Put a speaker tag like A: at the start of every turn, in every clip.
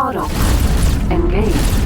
A: Autopilot engaged.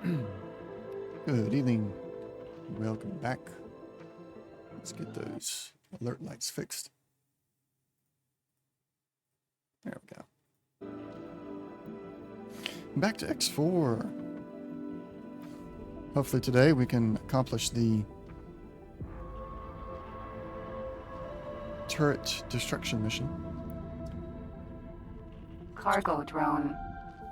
A: Good evening. Welcome back. Let's get those alert lights fixed. There we go. Back to X4. Hopefully today we can accomplish the turret destruction mission.
B: Cargo drone.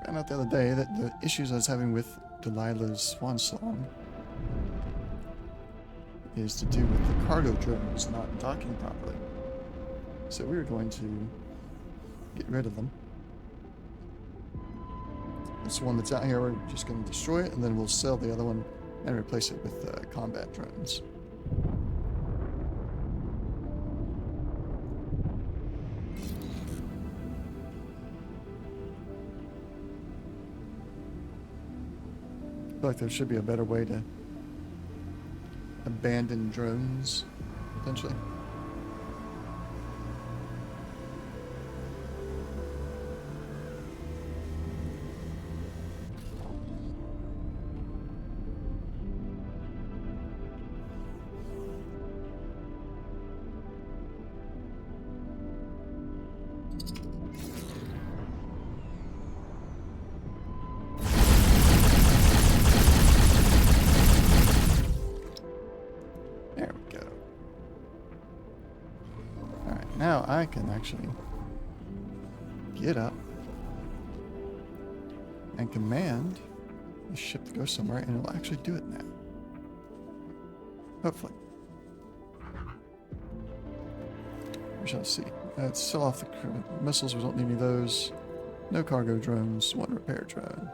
A: Found out the other day that the issues I was having with Delilah's swan song is to do with the cargo drones not docking properly. So we're going to get rid of them. This one that's out here, we're just going to destroy it, and then we'll sell the other one and replace it with combat drones. I feel like there should be a better way to abandon drones, potentially. Now I can actually get up and command the ship to go somewhere, and it'll actually do it now. Hopefully. We shall see. Let's sell off the missiles. We don't need any of those. No cargo drones. One repair drone.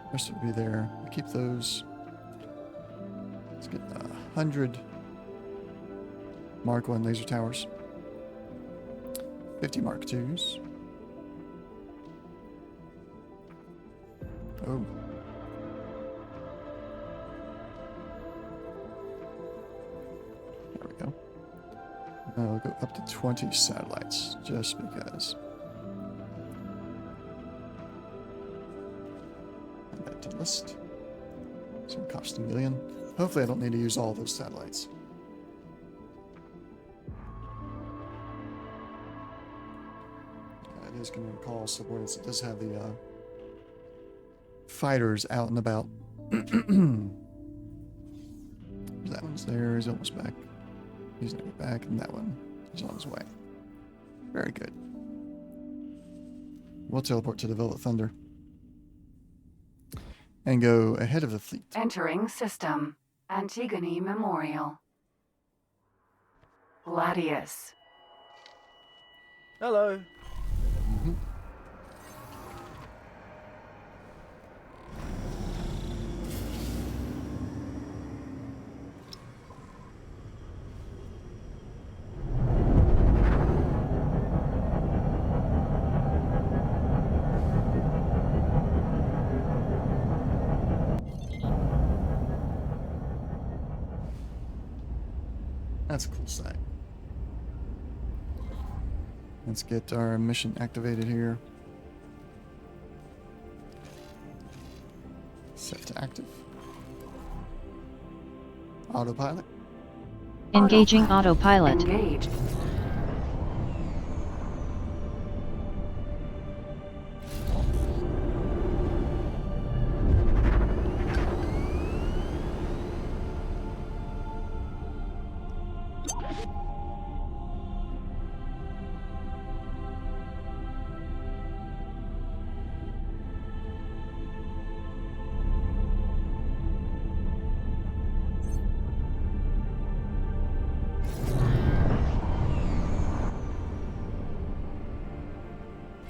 A: The rest will be there. We keep those. Let's get 100 Mark 1 laser towers. 50 Mark 2s. Oh. There we go. Now we'll go up to 20 satellites, just because. Add that to list. It's going to cost $1 million. Hopefully I don't need to use all those satellites. Is going to call subordinates. It does have the fighters out and about. That one's there. He's almost back. He's never back, and that one is on his way. Very good. We'll teleport to the Velvet Thunder and go ahead of the fleet.
B: Entering system. Antigone Memorial. Gladius.
C: Hello.
A: That's a cool sight. Let's get our mission activated here. Set to active. Autopilot.
D: Engaging autopilot.
B: Engaged.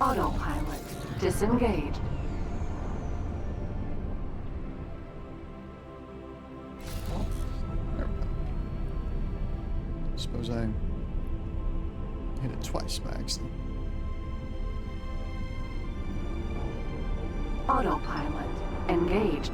B: Autopilot disengaged.
A: There we go. Suppose I hit it twice by accident.
B: Autopilot engaged.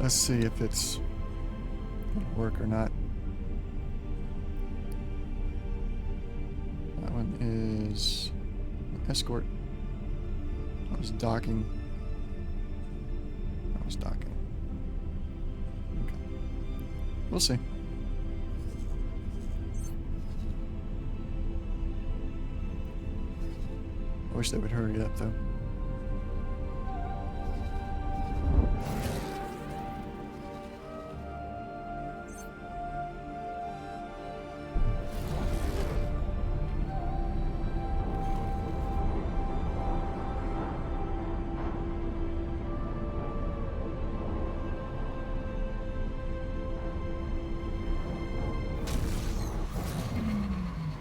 A: Let's see if it's gonna work or not. That one is escort. That was docking. That was docking. Okay. We'll see. I wish they would hurry it up though.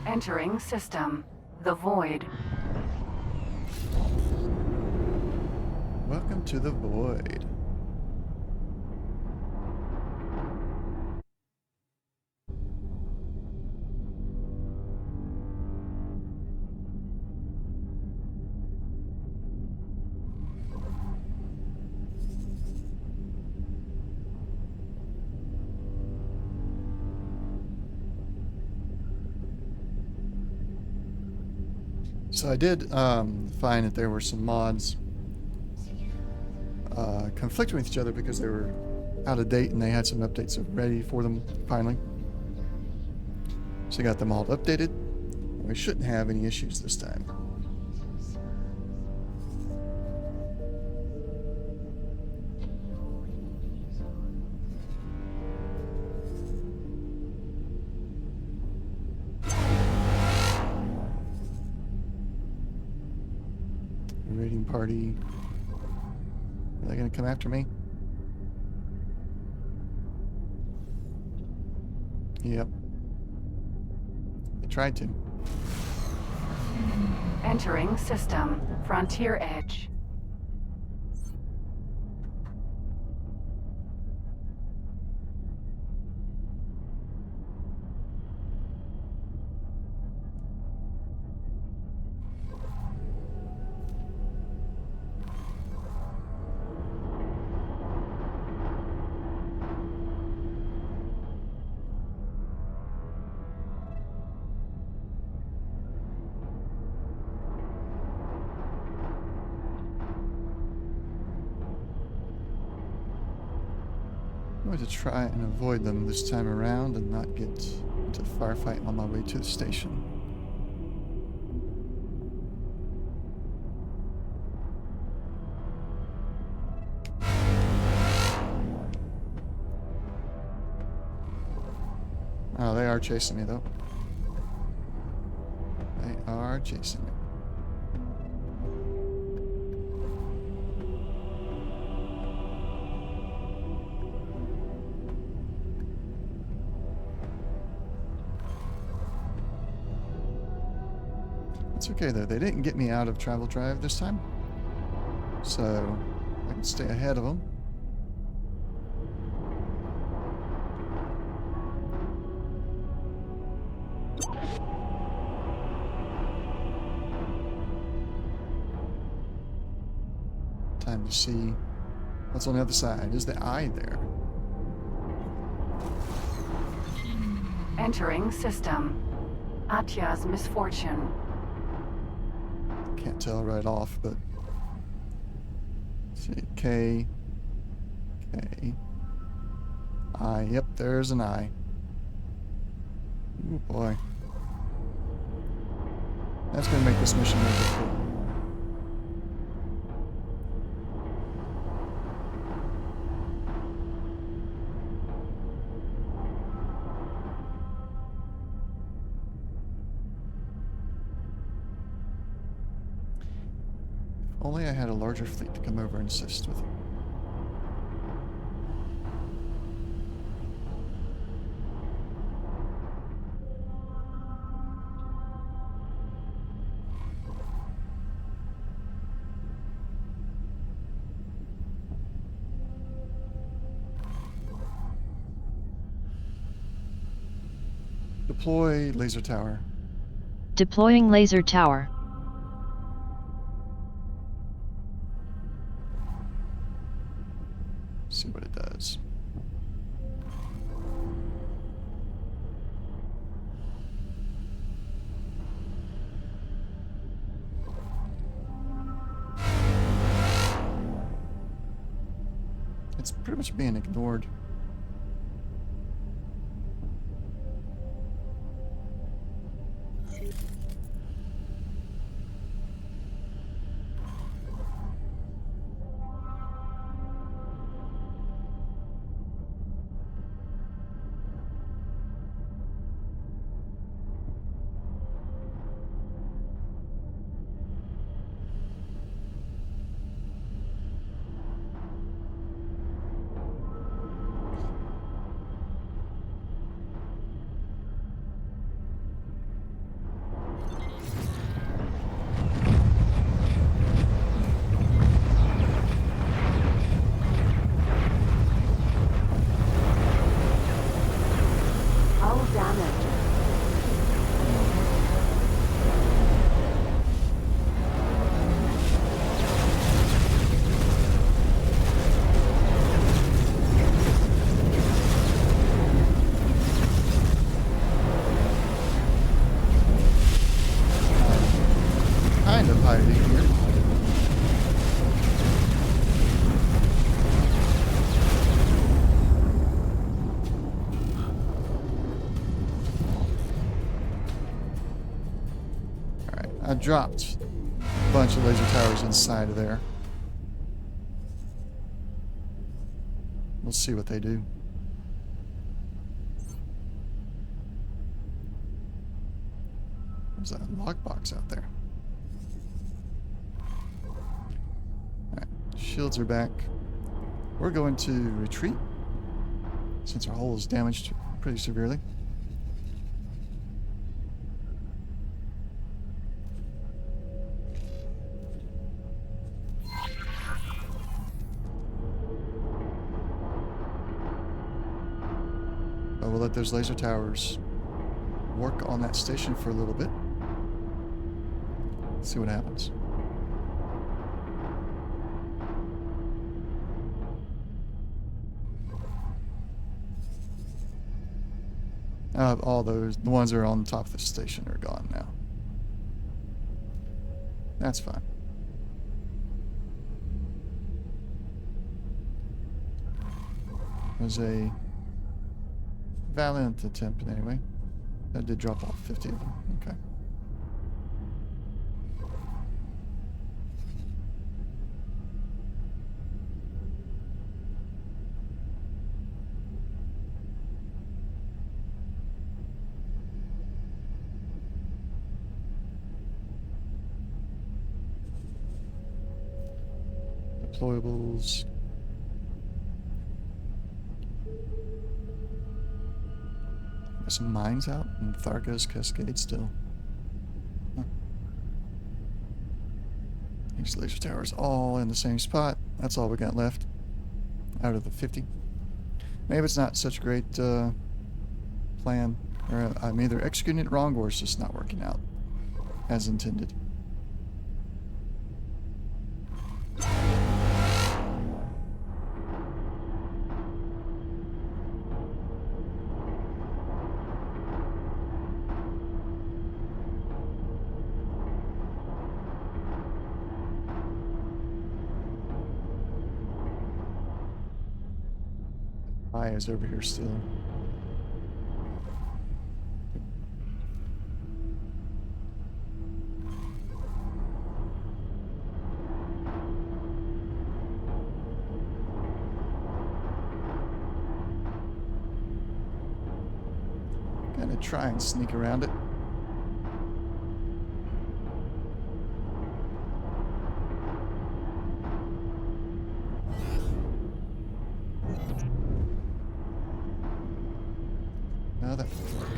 B: Entering system. The void.
A: Welcome to the void. So I did find that there were some mods conflicting with each other because they were out of date and they had some updates ready for them finally. So I got them all updated. We shouldn't have any issues this time. Raiding party. Are they going to come after me? Yep. They tried to.
B: Entering system. Frontier edge.
A: I'm going to try and avoid them this time around and not get into a firefight on my way to the station. Oh, they are chasing me though. They are chasing me. It's okay though, they didn't get me out of travel drive this time. So I can stay ahead of them. Time to see what's on the other side. Is the eye there?
B: Entering system. Atya's misfortune.
A: Can't tell right off, but let's see. K. I. Yep, there's an I. Oh boy. That's gonna make this mission more difficult. Only I had a larger fleet to come over and assist with it. Deploy laser tower.
D: Deploying laser tower.
A: See what it does. It's pretty much being ignored.
B: Hull damage.
A: Kind of hiding here. Alright, I dropped a bunch of laser towers inside of there. We'll see what they do. There's a lockbox out there. Alright, shields are back. We're going to retreat since our hull is damaged pretty severely. But we'll let those laser towers work on that station for a little bit. See what happens. All those, the ones that are on top of the station are gone now. That's fine. It was a valiant attempt anyway. That did drop off 50 of them. Okay. Deployables. There's some mines out in Thargo's Cascade still. Huh. These laser towers all in the same spot. That's all we got left out of the 50. Maybe it's not such a great plan. Or I'm either executing it wrong or it's just not working out as intended. Is over here still. Gonna try and sneak around it. No, that won't work.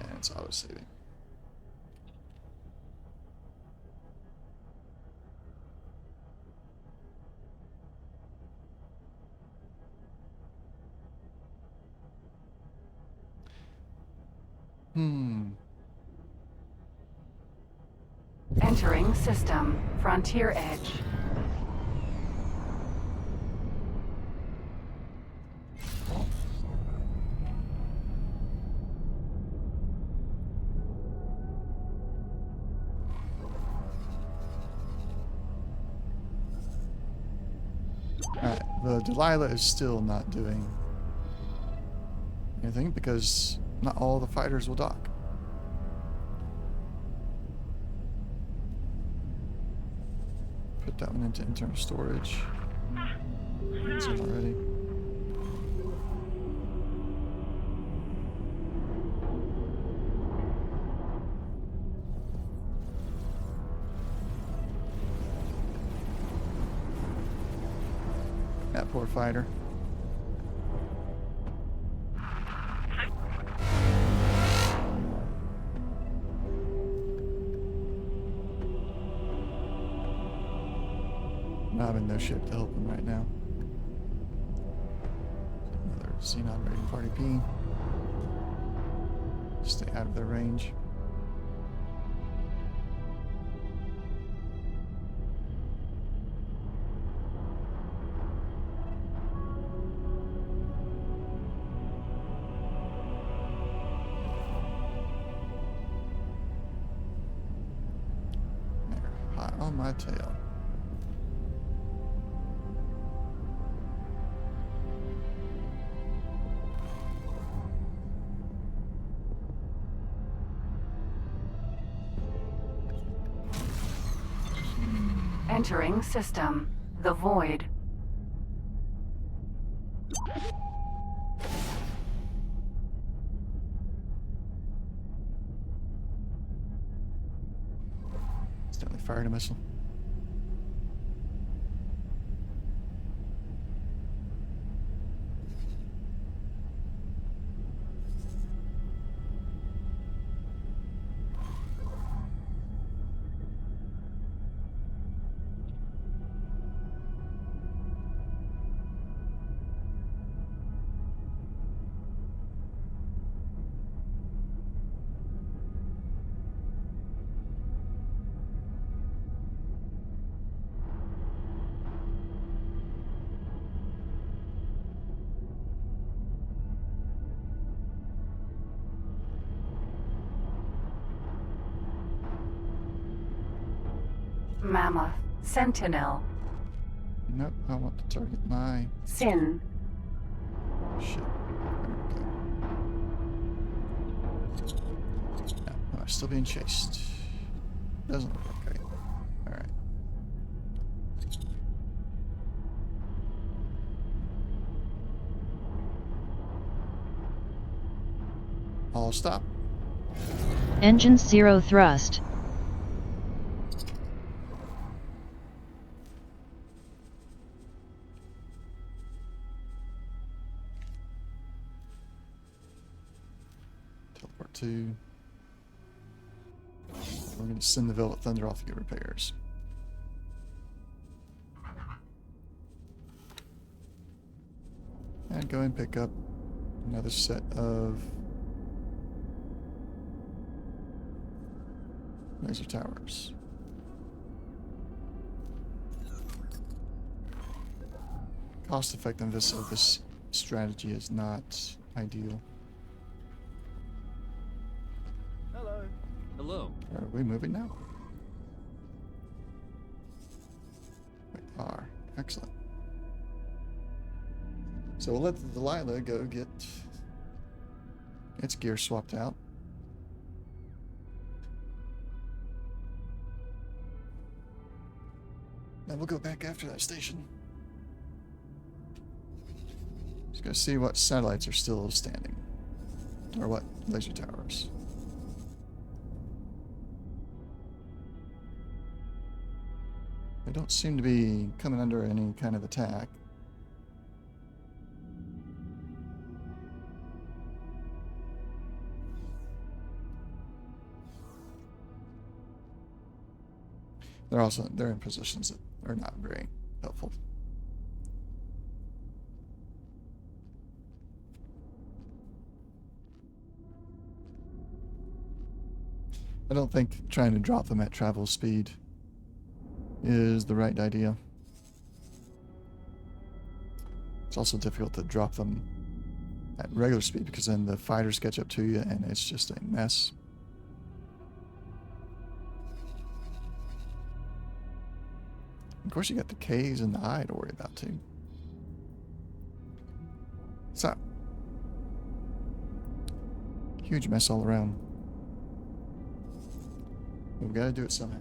A: And it's auto-saving.
B: Entering system. Frontier edge.
A: Alright, the Delilah is still not doing anything because not all the fighters will dock. Put that one into internal storage. It's in already. That poor fighter. I'm in no shape to help him right now. Another Xenon raiding party P. Stay out of their range. They're hot on my tail.
B: Entering system. The void.
A: Accidentally fired a missile.
B: Mammoth. Sentinel.
A: Nope, I want to target my
B: Sin.
A: shit. There we go. No, I'm still being chased. Doesn't look okay. Alright. All stop.
D: Engines 0 thrust.
A: Teleport to. We're going to send the Velvet Thunder off to get repairs. And go and pick up another set of laser towers. Cost effectiveness of this strategy is not ideal.
C: Hello. Hello.
A: Are we moving now? We are. Excellent. So we'll let the Delilah go get its gear swapped out. Then we'll go back after that station. Just go see what satellites are still standing. Or what laser towers. They don't seem to be coming under any kind of attack. They're in positions that are not very helpful. I don't think trying to drop them at travel speed is the right idea. It's also difficult to drop them at regular speed because then the fighters catch up to you and it's just a mess. Of course, you got the K's and the I to worry about too. So, huge mess all around. We've got to do it somehow.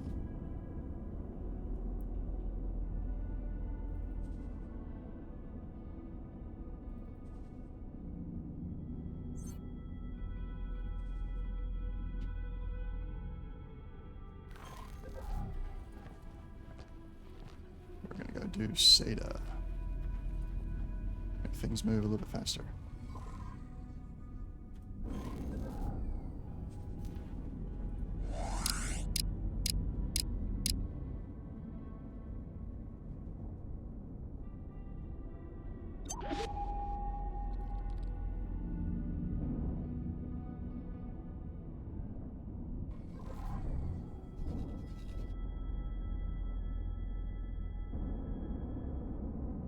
A: We're going to go do SATA. Make things move a little bit faster.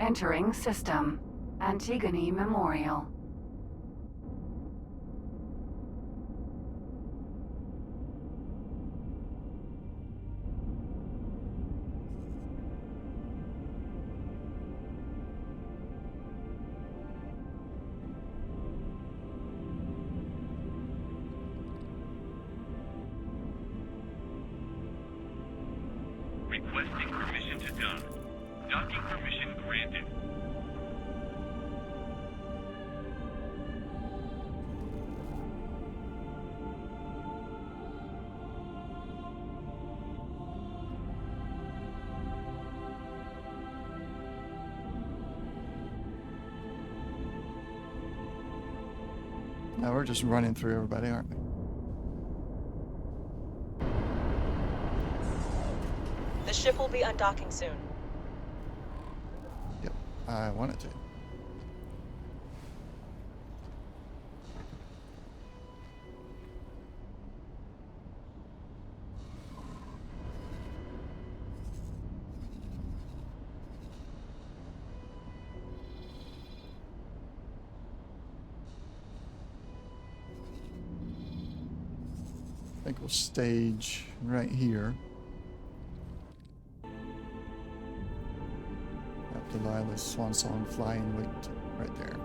B: Entering system. Antigone Memorial.
E: Requesting permission to dock. Docking permission granted.
A: Now we're just running through everybody, aren't we?
F: The ship will be undocking soon.
A: Yep, I want it to. I think we'll stage right here. Up Delilah's Swan Song flying weight right there.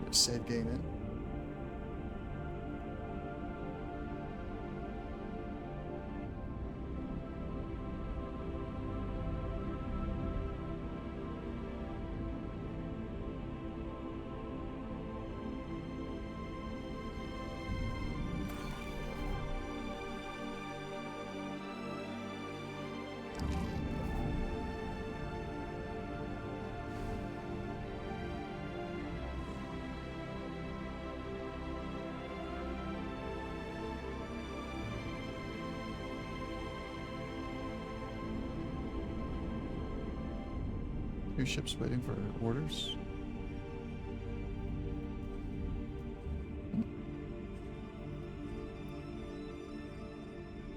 A: Put a save game in. Two ships waiting for orders.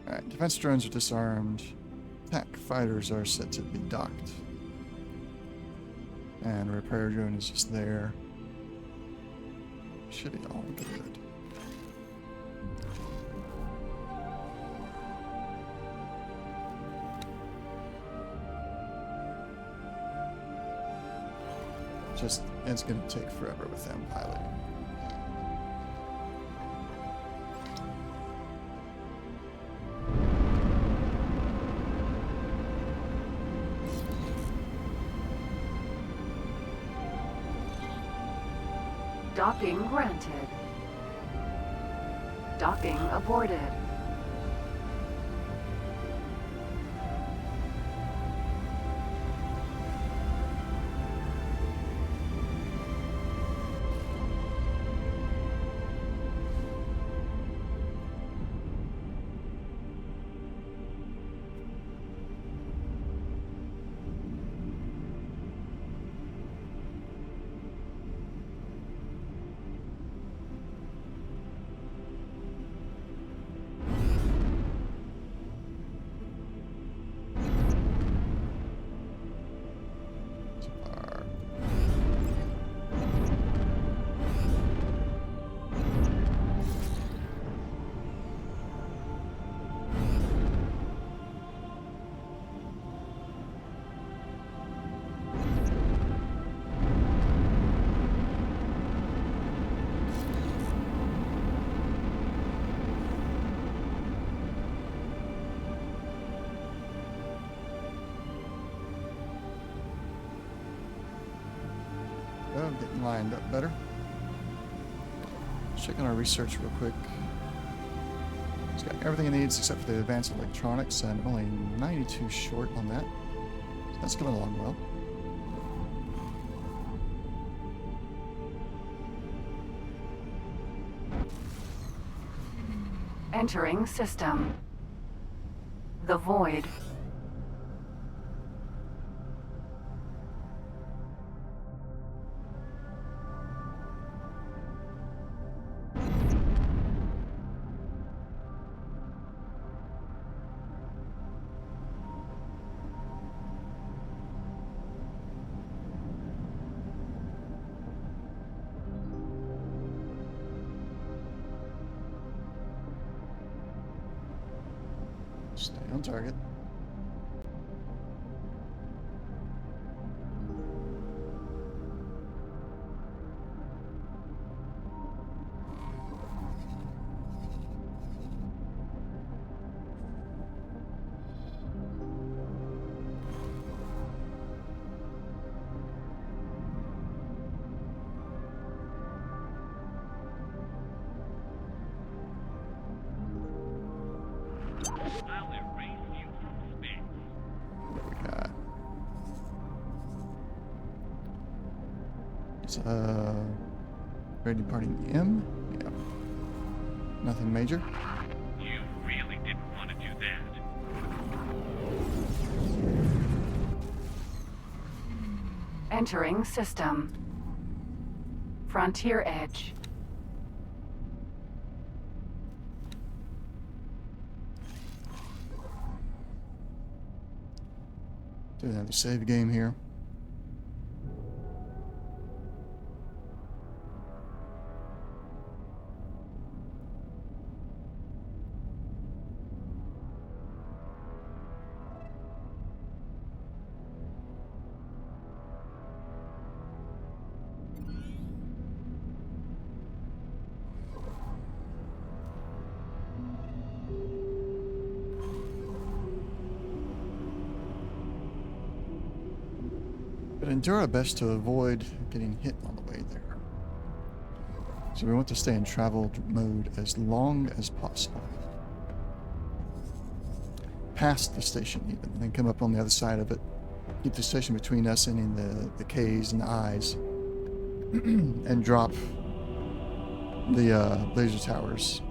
A: Alright, defense drones are disarmed. Attack fighters are set to be docked. And repair drone is just there. Should be all good. Just, it's going to take forever with them piloting.
B: Docking granted. Docking aborted.
A: lined up better. Checking our research real quick. It's got everything it needs except for the advanced electronics, and only 92 short on that. So that's going along well.
B: Entering system. The Void.
A: Stay on target.
E: I'll erase you from space.
A: What we got? It's ready departing M. Yeah. Nothing major.
E: You really didn't want to do that.
B: Entering system. Frontier Edge.
A: Do another save game here. But do our best to avoid getting hit on the way there. So we want to stay in travel mode as long as possible. Past the station even, and then come up on the other side of it. Keep the station between us and in the K's and the I's. And drop the laser towers.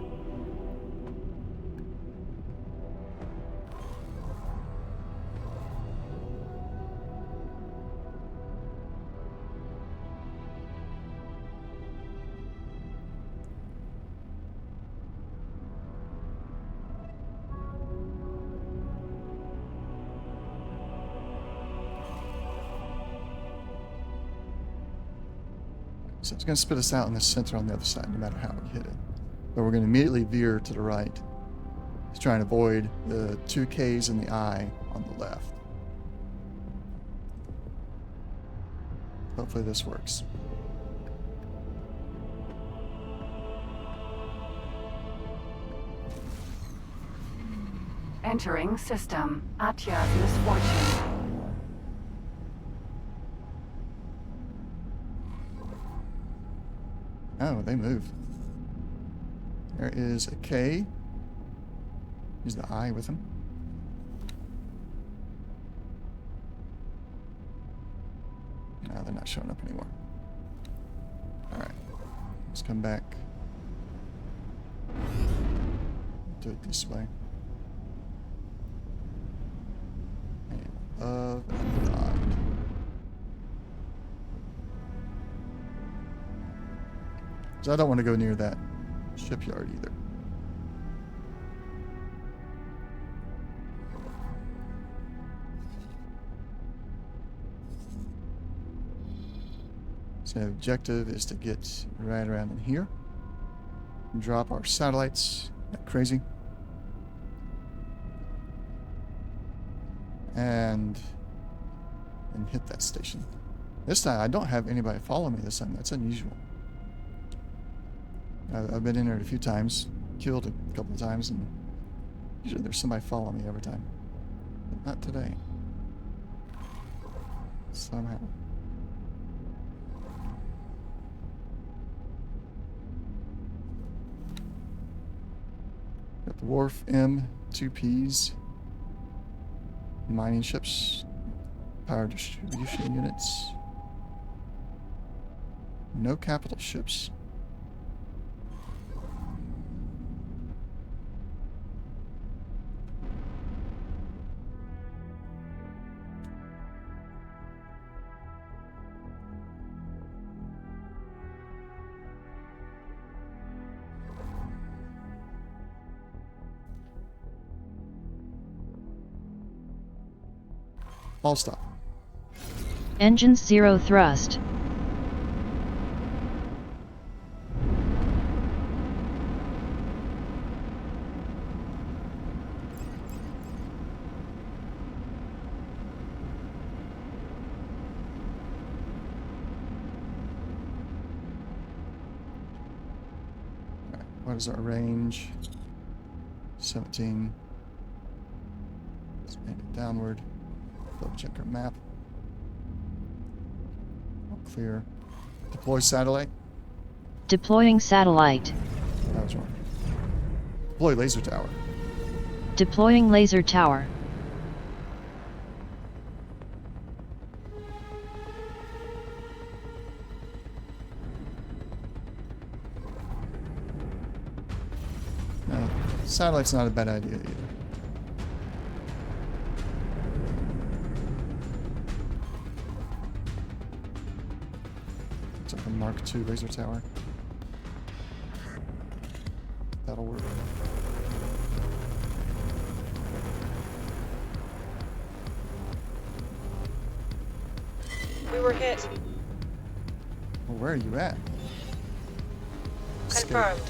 A: So it's going to spit us out in the center on the other side, no matter how we hit it. But we're going to immediately veer to the right to try and avoid the 2 Ks and the I on the left. Hopefully this works.
B: Entering system. Atya's misfortune.
A: Oh, they move. There is a K. Use the I with him. No, they're not showing up anymore. Alright. Let's come back. Do it this way. And up and beyond. So I don't want to go near that shipyard either. So the objective is to get right around in here. And drop our satellites like crazy. And hit that station. This time I don't have anybody follow me this time. That's unusual. I've been in there a few times, killed a couple of times, and usually there's somebody following me every time. But not today. Somehow. Got the wharf M, 2 Ps, mining ships, power distribution units. No capital ships. All stop.
D: Engines 0 thrust.
A: What is our range? 17. Let's make it downward. Double check our map. All clear. Deploy satellite.
D: Deploying satellite.
A: That was wrong. Deploy laser tower.
D: Deploying laser tower.
A: No, satellite's not a bad idea either. It's like a Mark II laser tower. That'll work.
F: We were hit.
A: Well, where are you at? Escape.
F: Confirmed.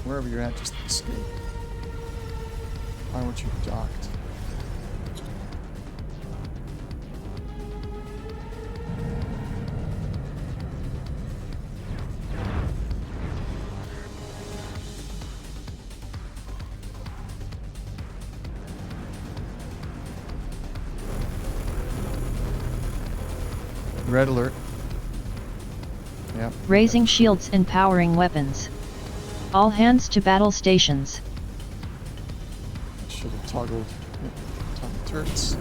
A: Wherever you're at, just escape. Why weren't you docked? Red alert. Yep.
D: Raising shields and powering weapons. All hands to battle stations.
A: Should have toggled. Yep. Toggle turrets.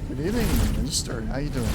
A: Good evening, Mr. How you doing?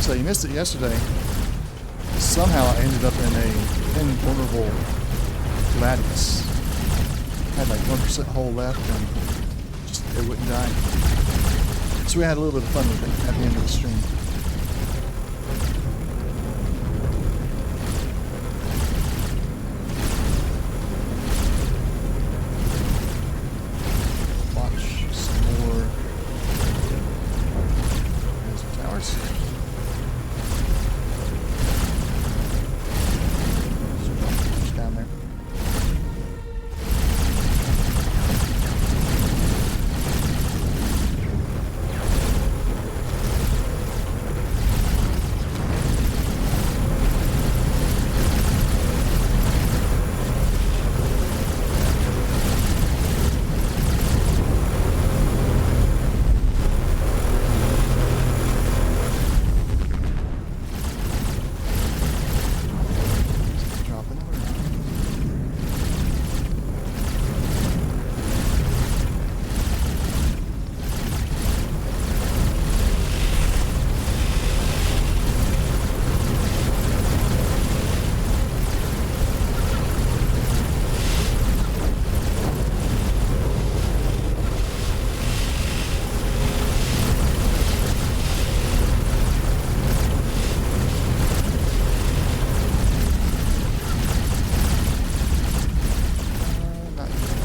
A: So you missed it yesterday. Somehow I ended up in a invulnerable Gladius. Had like 1% hull left and just it wouldn't die. So we had a little bit of fun with it at the end of the stream. Watch some more. There's the towers. Down there. Dropping over. Not yet.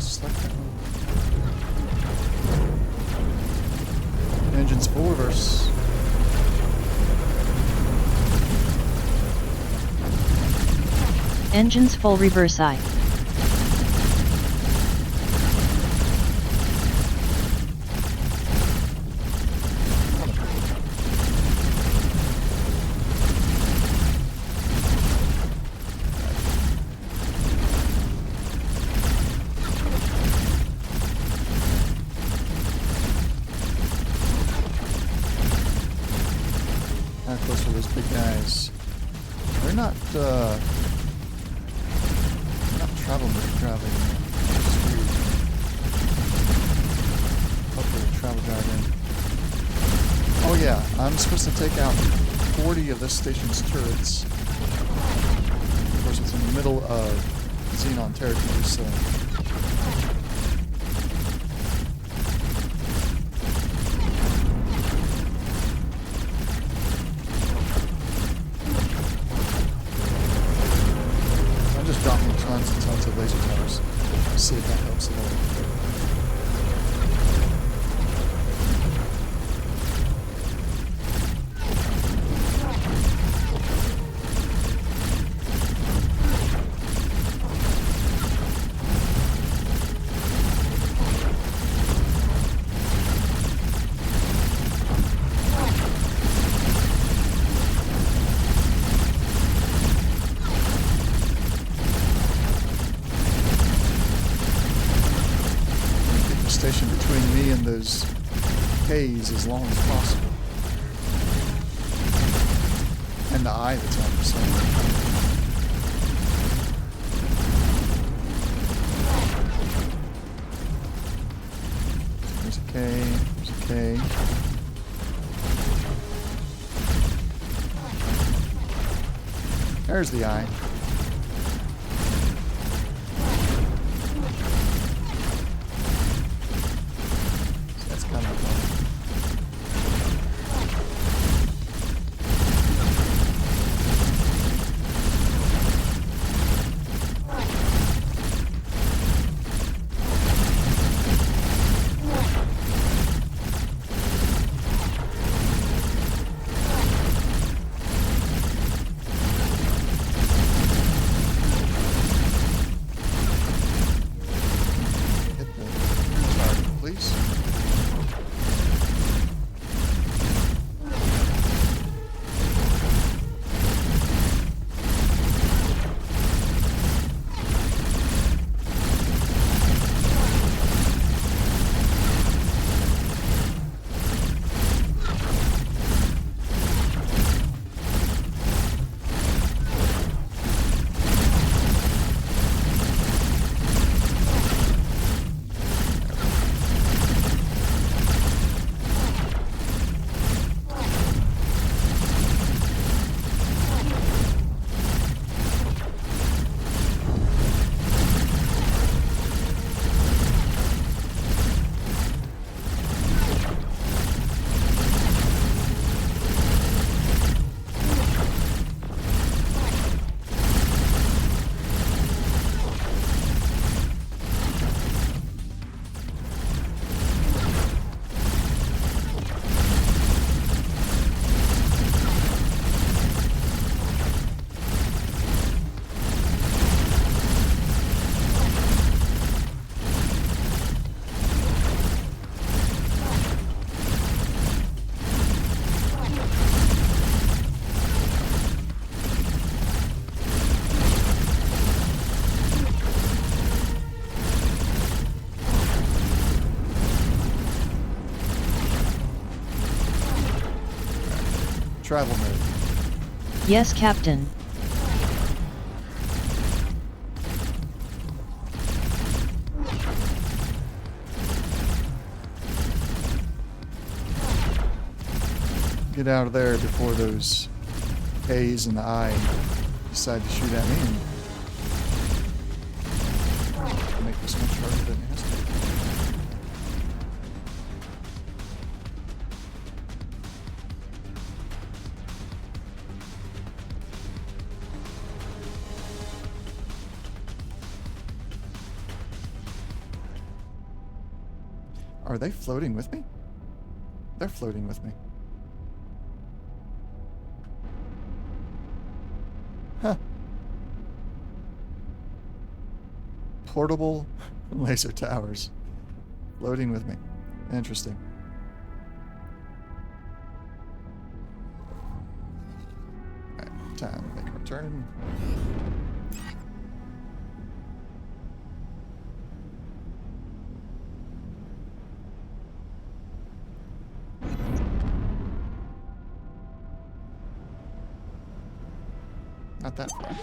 A: Select that one. Engines full reverse.
D: Engines full reverse I.
A: How close are those big guys? They're not travel mode driving. It's weird. Hopefully the travel drive in. Oh yeah, I'm supposed to take out 40 of this station's turrets. Of course, it's in the middle of Xenon territory, so I'm just dropping tons and tons of laser towers. See if that helps at all. Keep the station between me and those K's as long as possible. And the eye that's on the side. There's a K, there's a K. There's the eye. So that's kind of fun. travel mode.
D: Yes, Captain.
A: Get out of there before those A's in the eye decide to shoot at me and make this much harder than it has to be. Are they floating with me? They're floating with me. Huh. Portable laser towers floating with me. Interesting. Alright, time to make a return. Not that far.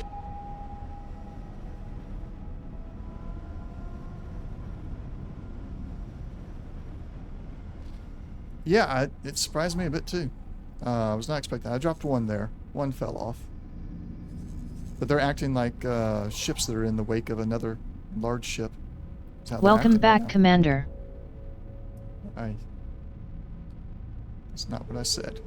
A: Yeah, it surprised me a bit too. I was not expecting that. I dropped one there. One fell off. But they're acting like ships that are in the wake of another large ship. That's how they're
D: Welcome
A: acting right
D: back,
A: now.
D: Commander.
A: That's not what I said.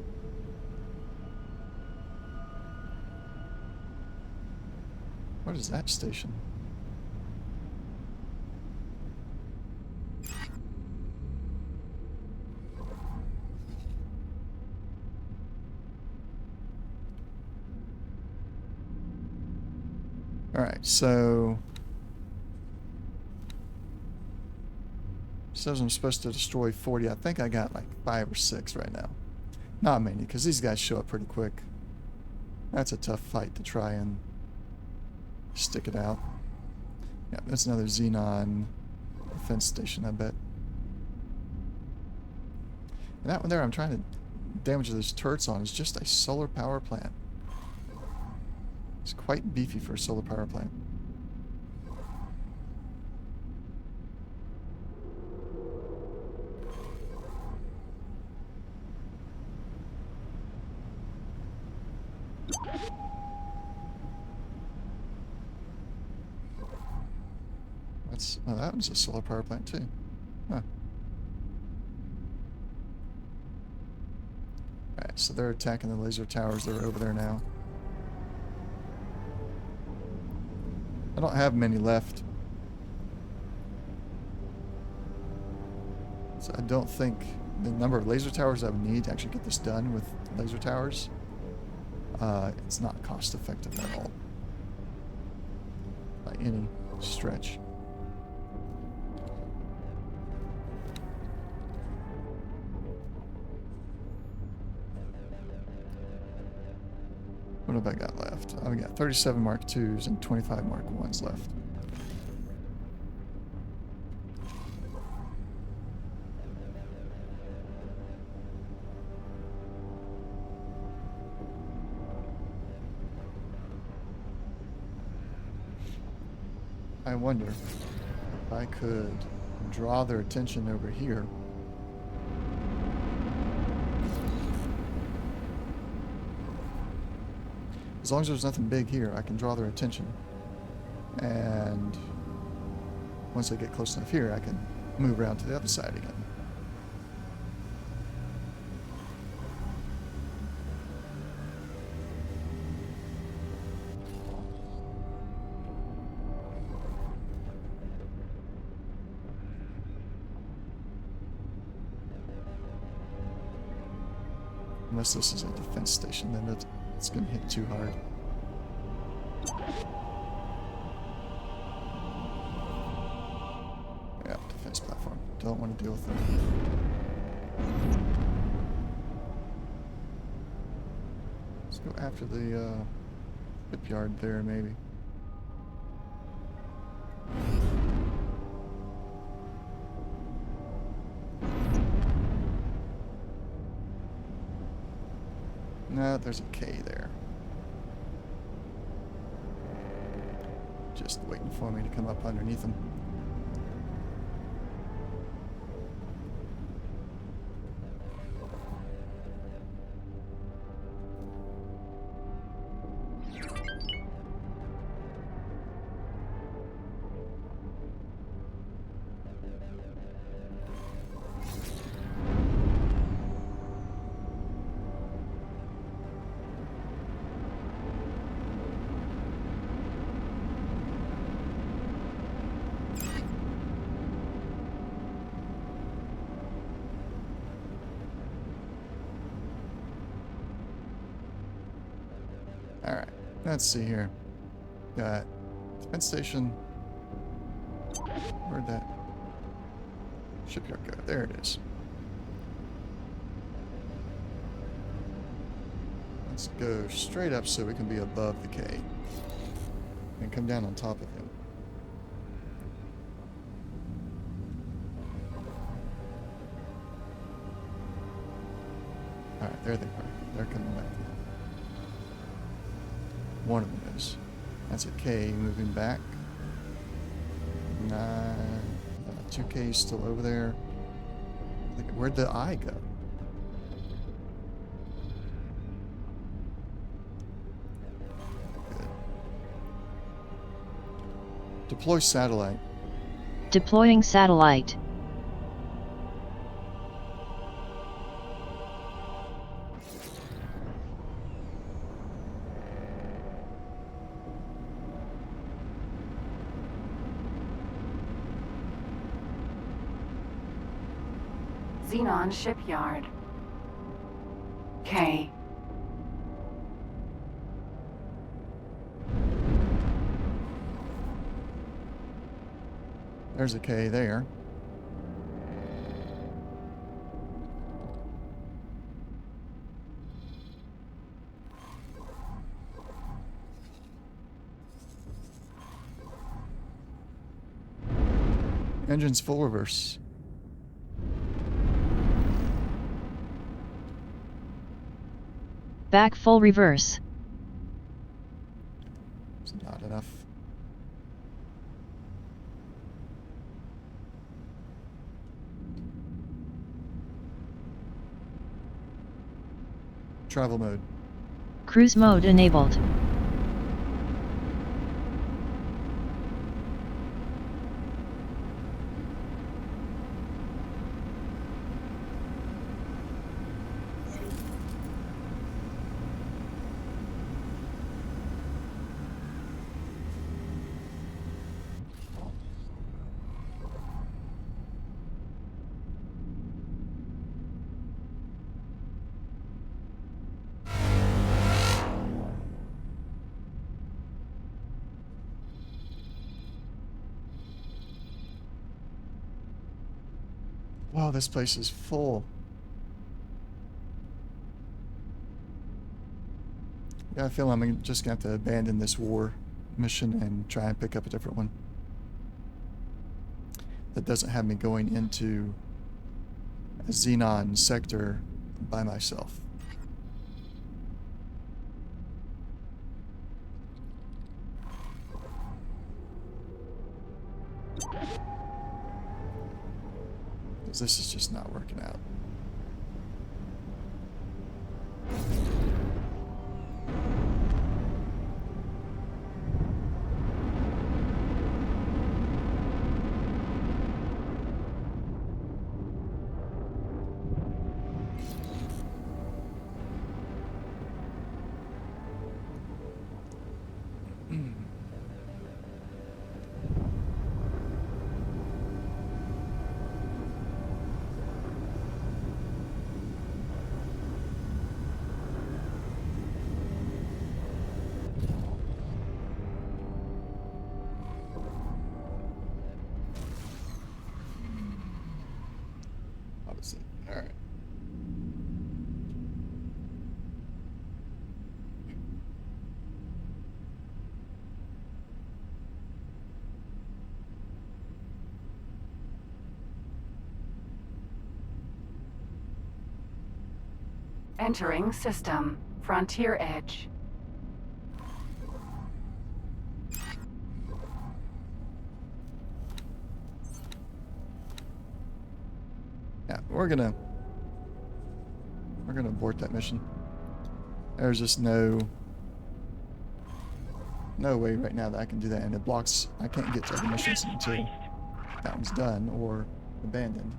A: What is that station? Alright, so it says I'm supposed to destroy 40. I think I got like 5 or 6 right now. Not many, because these guys show up pretty quick. That's a tough fight to try and stick it out. Yeah, that's another Xenon defense station, I bet. And that one there I'm trying to damage those turrets on is just a solar power plant. It's quite beefy for a solar power plant. Oh, that one's a solar power plant too. Huh. Alright, so they're attacking the laser towers that are over there now. I don't have many left. So I don't think the number of laser towers I would need to actually get this done with laser towers, it's not cost effective at all. By any stretch. What have I got left? I've got 37 Mark IIs and 25 Mark Is left. I wonder if I could draw their attention over here. As long as there's nothing big here, I can draw their attention. And once I get close enough here, I can move around to the other side again. Unless this is a defense station, then it's going to hit too hard. Yeah, defense platform. Don't want to deal with them. Let's go after the shipyard there, maybe. No, there's a K there. Just waiting for me to come up underneath them. Alright, let's see here. Got defense station. Where'd that shipyard go? There it is. Let's go straight up so we can be above the K. And come down on top of him. Alright, there they are. They're coming back. One of them is. That's a K moving back. 2 Ks still over there. Where'd the I go? Good. Deploy satellite.
D: Deploying satellite.
B: Xenon shipyard. K.
A: There's a K there. Engine's full reverse.
D: Back full reverse.
A: It's not enough. Travel mode.
D: Cruise mode enabled.
A: Wow, this place is full. Yeah, I feel I'm just gonna have to abandon this war mission and try and pick up a different one that doesn't have me going into a Xenon sector by myself. Because this is just not working out. Obviously. All right.
B: Entering system. Frontier Edge.
A: Yeah, we're gonna abort that mission. There's just no way right now that I can do that, and it blocks. I can't get to other missions until that one's done or abandoned.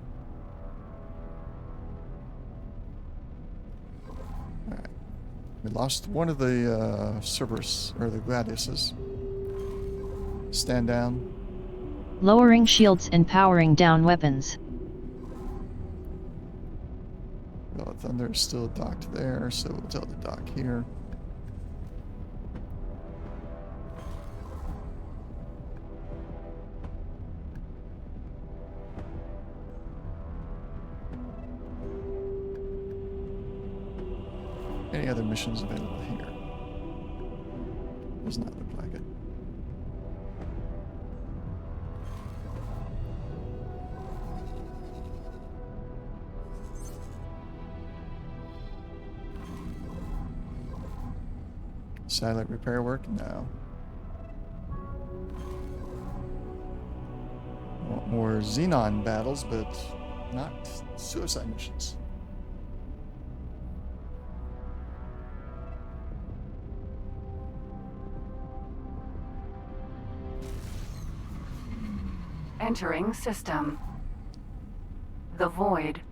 A: Alright. We lost one of the Cerberus, or the Gladiuses. Stand down.
D: Lowering shields and powering down weapons.
A: Well, Thunder is still docked there, so we'll tell the dock here. Any other missions available here? Does not look like it. Satellite repair work? No. Want more Xenon battles, but not suicide missions.
B: Entering system. The Void.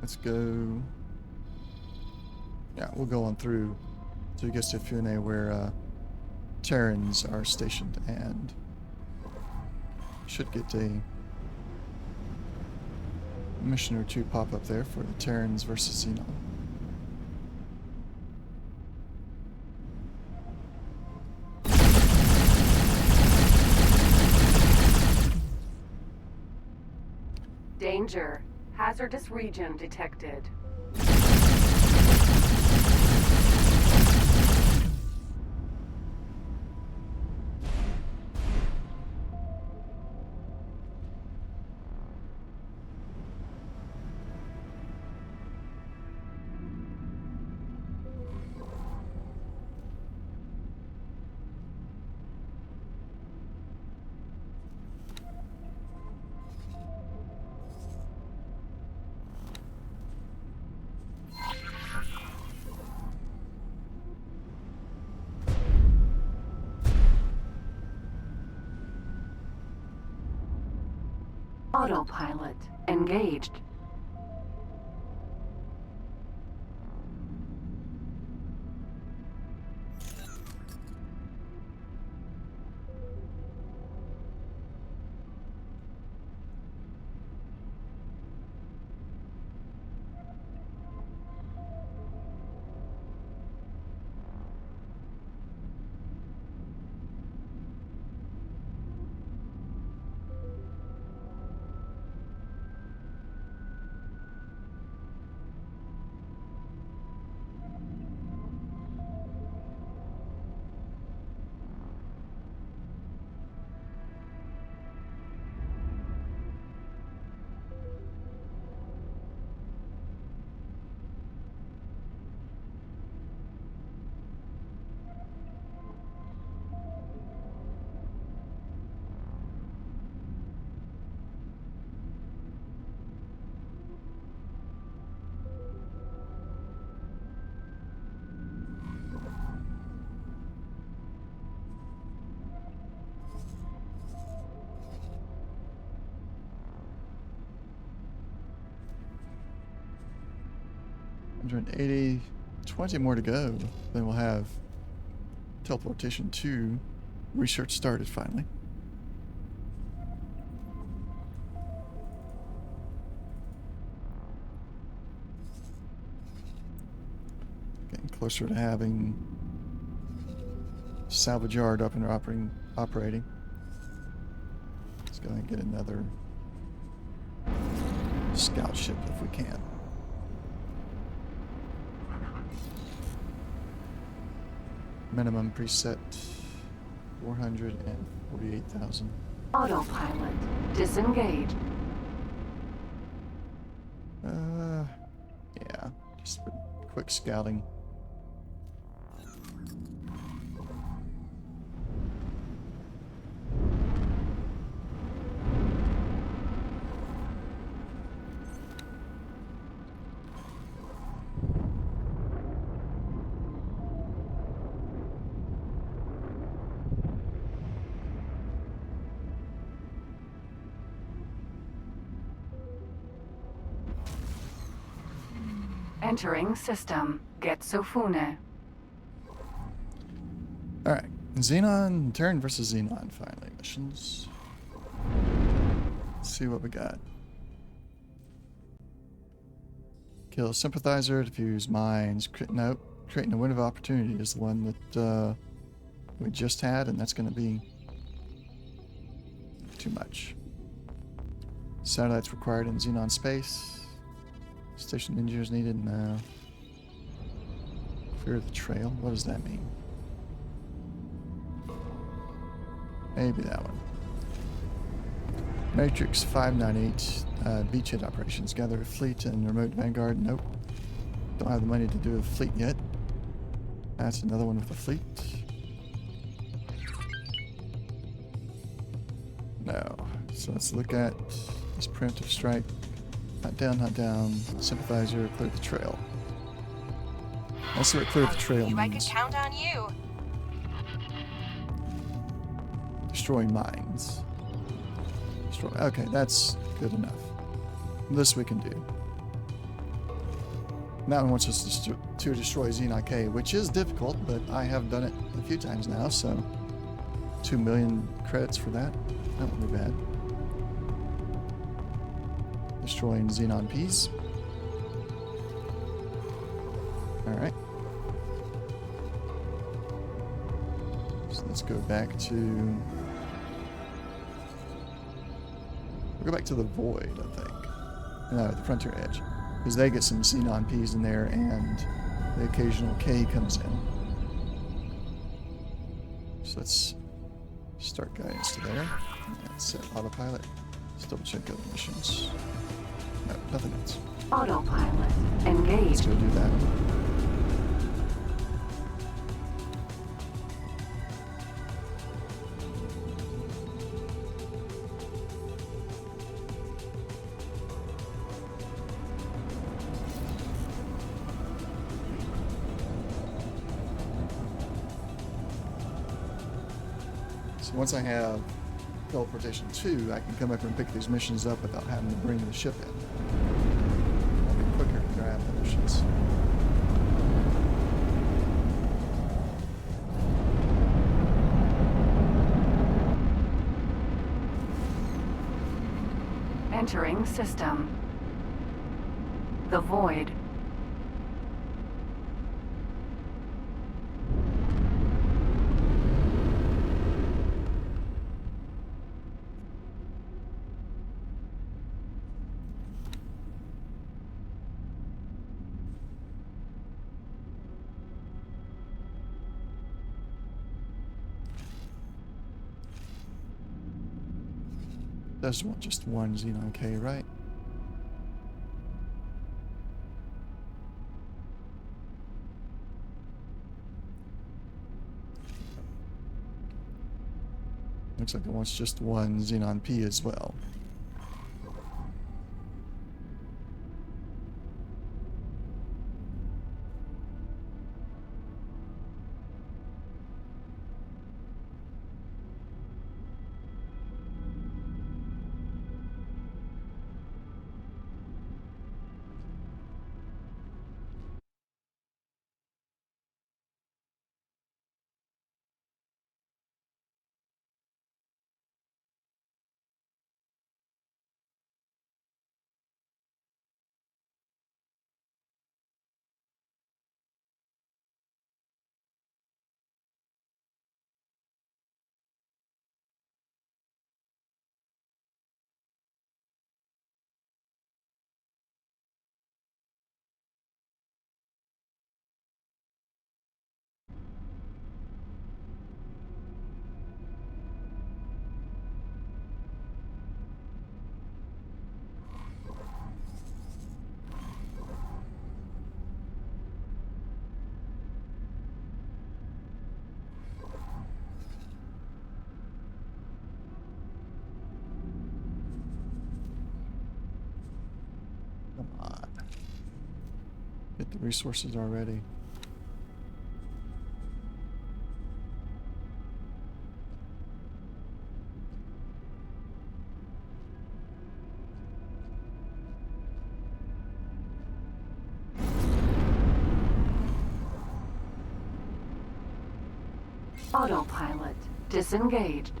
A: Let's go. Yeah, we'll go on through so it gets to Fune where Terrans are stationed, and should get a mission or two pop up there for the Terrans versus Xenon.
B: Danger. Hazardous region detected. Autopilot engaged.
A: $180, 20 more to go. Then we'll have teleportation to research started finally. Getting closer to having salvage yard up and operating. Let's go ahead and get another scout ship if we can. Minimum preset 448,000.
B: Autopilot disengaged.
A: Yeah, just quick scouting.
B: Entering system. Getsofune.
A: Alright, Xenon, Terran versus Xenon, finally, missions. Let's see what we got. Kill a sympathizer, defuse mines, nope. Creating a window of opportunity is the one that we just had, and that's going to be too much. Satellites required in Xenon space. Station engineers needed? No. Fear of the trail? What does that mean? Maybe that one. Matrix 598, beachhead operations. Gather a fleet and remote vanguard. Nope. Don't have the money to do a fleet yet. That's another one with a fleet. No. So let's look at this preemptive strike. Hunt down, sympathizer, clear the trail. Let's see what clear the trail
F: I could
A: means.
F: count on you.
A: Destroying mines. Okay, that's good enough. This we can do. That one wants us to destroy Xenon K, which is difficult, but I have done it a few times now, so 2 million credits for that. That won't be bad. Destroying Xenon Ps. Alright. So let's go back to... We'll go back to the Void, I think. No, the Frontier Edge. Because they get some Xenon Ps in there, and the occasional K comes in. So let's start guidance to there. And set autopilot. Let's double check other missions. No, nothing else.
B: Autopilot
A: Let's
B: engaged.
A: go do that. So once I have teleportation 2, I can come up and pick these missions up without having to bring the ship in. It'll be quicker to grab the missions.
B: Entering system. The Void.
A: Does want just one Xenon K, right? Looks like it wants just one Xenon P as well. Get the resources already.
B: Autopilot disengaged.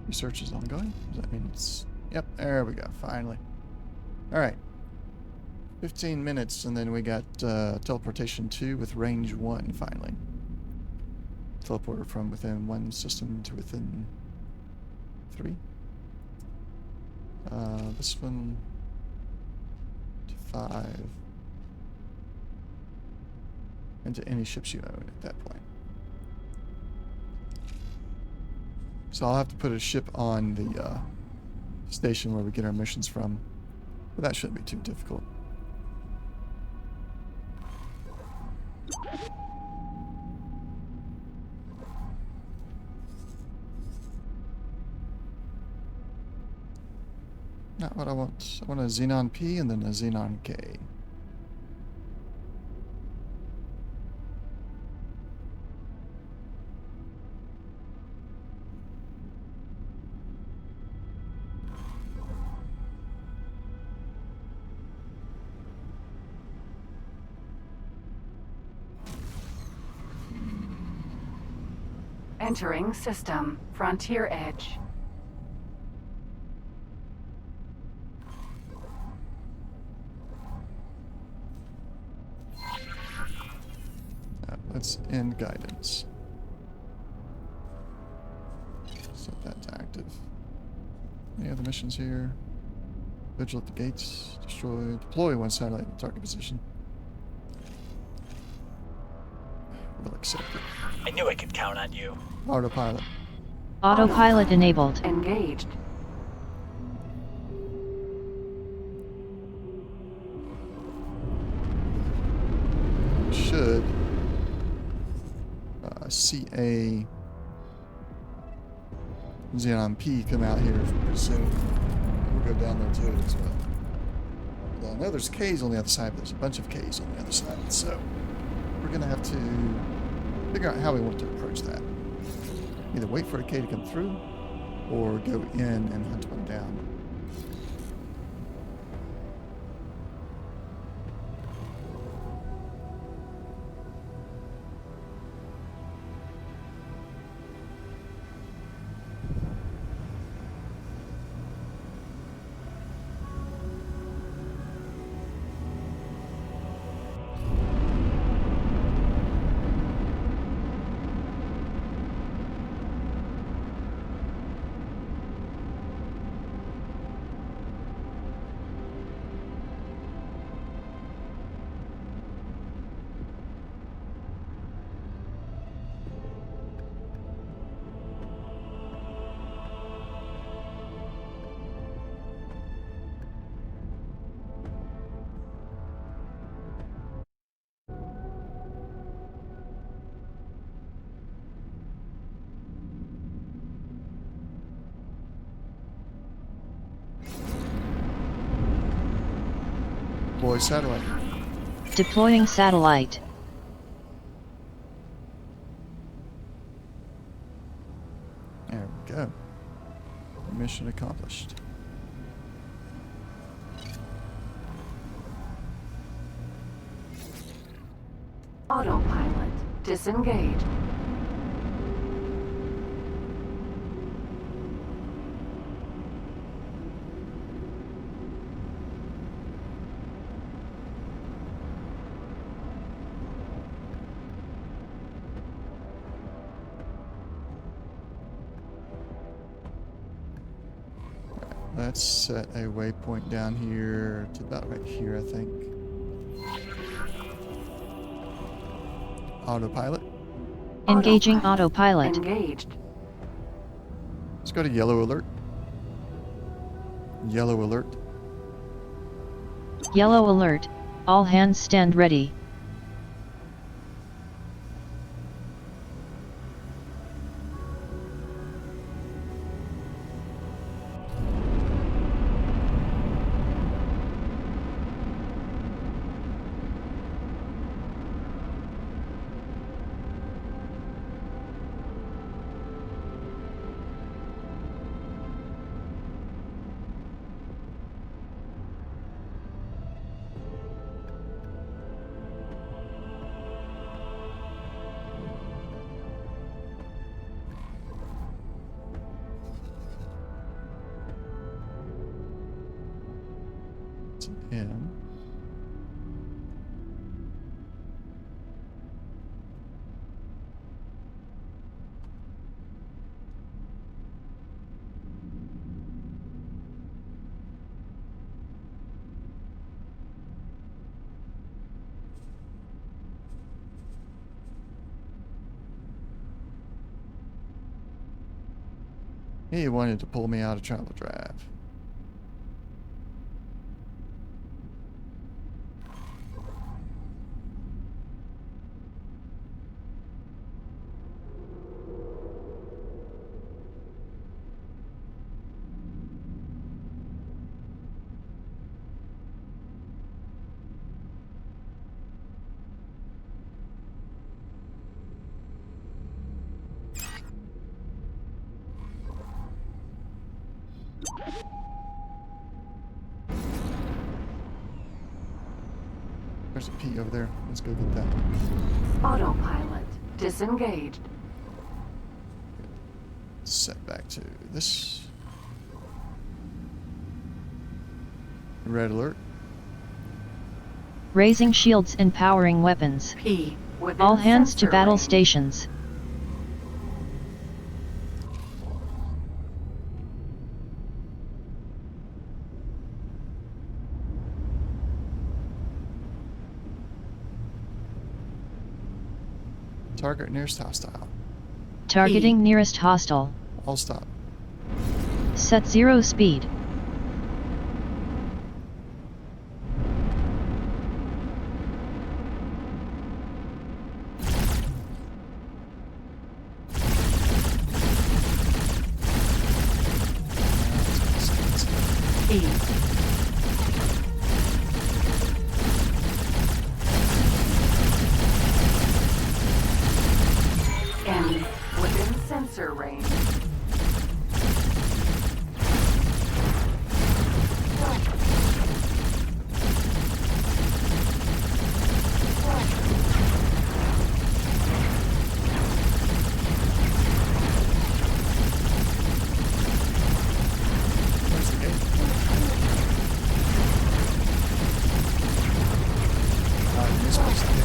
A: Research is ongoing. Does that mean it's... Yep, there we go, finally. Alright. 15 minutes, and then we got teleportation 2 with range 1, finally. Teleporter from within 1 system to within 3. This one to 5. And to any ships you own at that point. So I'll have to put a ship on the station where we get our missions from. But that shouldn't be too difficult. Not what I want. I want a Xenon P and then a Xenon K.
B: Entering system. Frontier edge.
A: Let's end guidance. Set that to active. Any other missions here? Vigil at the gates. Deploy 1 satellite in target position. We'll accept it.
G: I knew I could count on you.
A: Autopilot.
D: Autopilot enabled.
B: Engaged.
A: Should see a Xenon P come out here pretty soon. We'll go down there too as well. I know there's K's on the other side, but there's a bunch of K's on the other side, so we're gonna have to figure out how we want to approach that. Either wait for a K to come through, or go in and hunt one down. Deploy satellite.
D: Deploying satellite.
A: There we go. Mission accomplished.
B: Autopilot disengaged.
A: Let's set a waypoint down here to about right here, I think.
D: Engaging autopilot.
B: Engaged.
A: Let's go to yellow alert. Yellow alert.
D: Yellow alert, all hands stand ready.
A: It's an M. He wanted to pull me out of travel drive. There's a P over there. Let's go get that.
B: Autopilot disengaged.
A: Set back to this. Red alert.
D: Raising shields and powering weapons.
B: P within
D: All hands to
B: sensor
D: battle
B: range.
D: stations.
A: Target nearest hostile.
D: Targeting nearest hostile.
A: I'll stop.
D: Set 0 speed.
B: P M within sensor range.
A: Where's the gate? This one's the gate.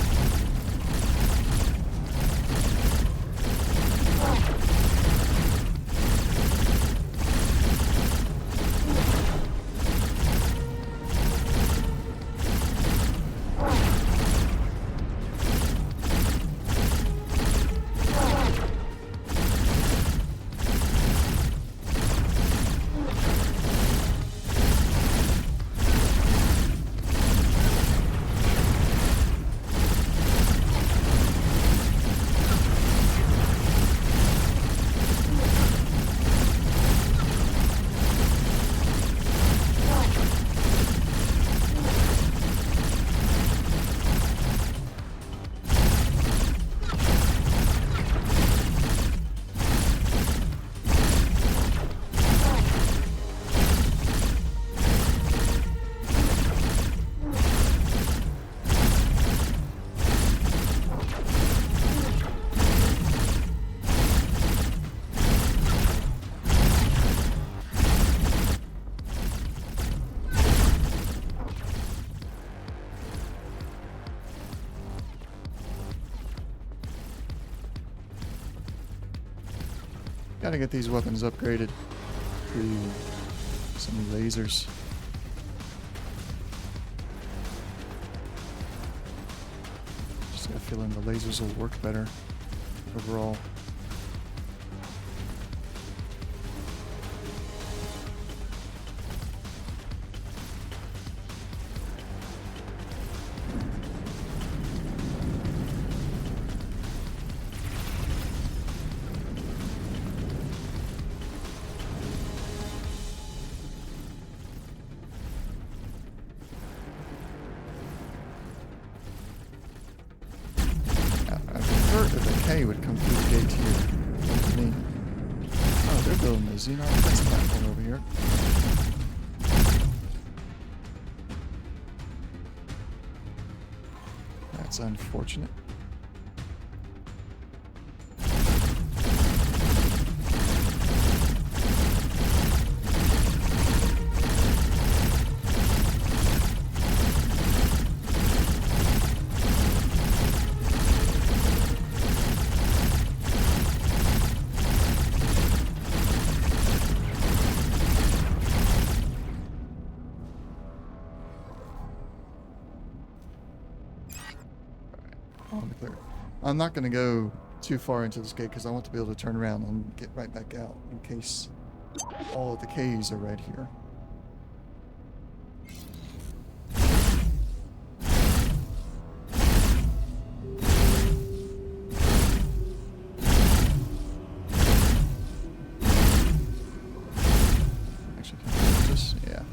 A: Gotta get these weapons upgraded to some lasers. Just got a feeling the lasers will work better overall. building the Xenon defense platform over here. That's unfortunate. I'm not going to go too far into this gate because I want to be able to turn around and get right back out in case all of the Ks are right here. Actually, can I do this? Yeah.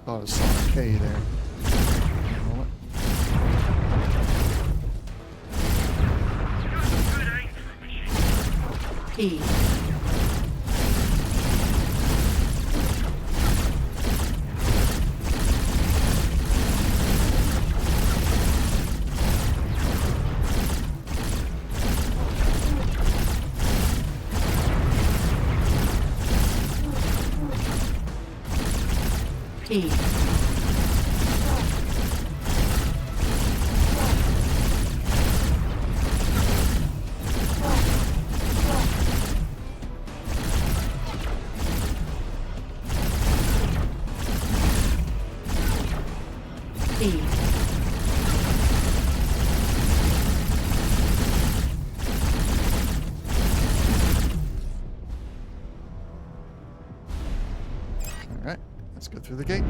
A: Oh, it's a K there. Moment.
E: Good aim for a machine.
B: E. E. E.
A: All right, let's go through the gate.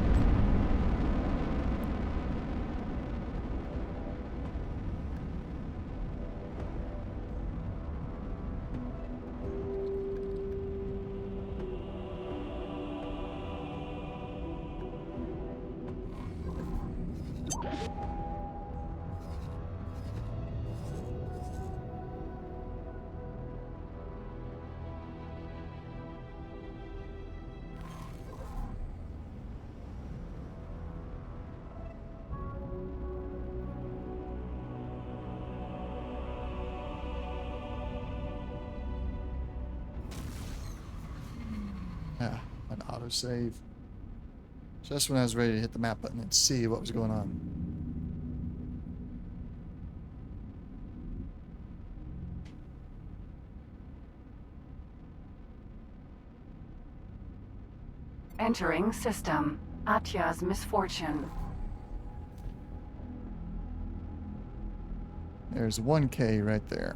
A: Ah, an autosave. Just when I was ready to hit the map button and see what was going on.
B: Entering system. Atya's misfortune.
A: There's 1K right there.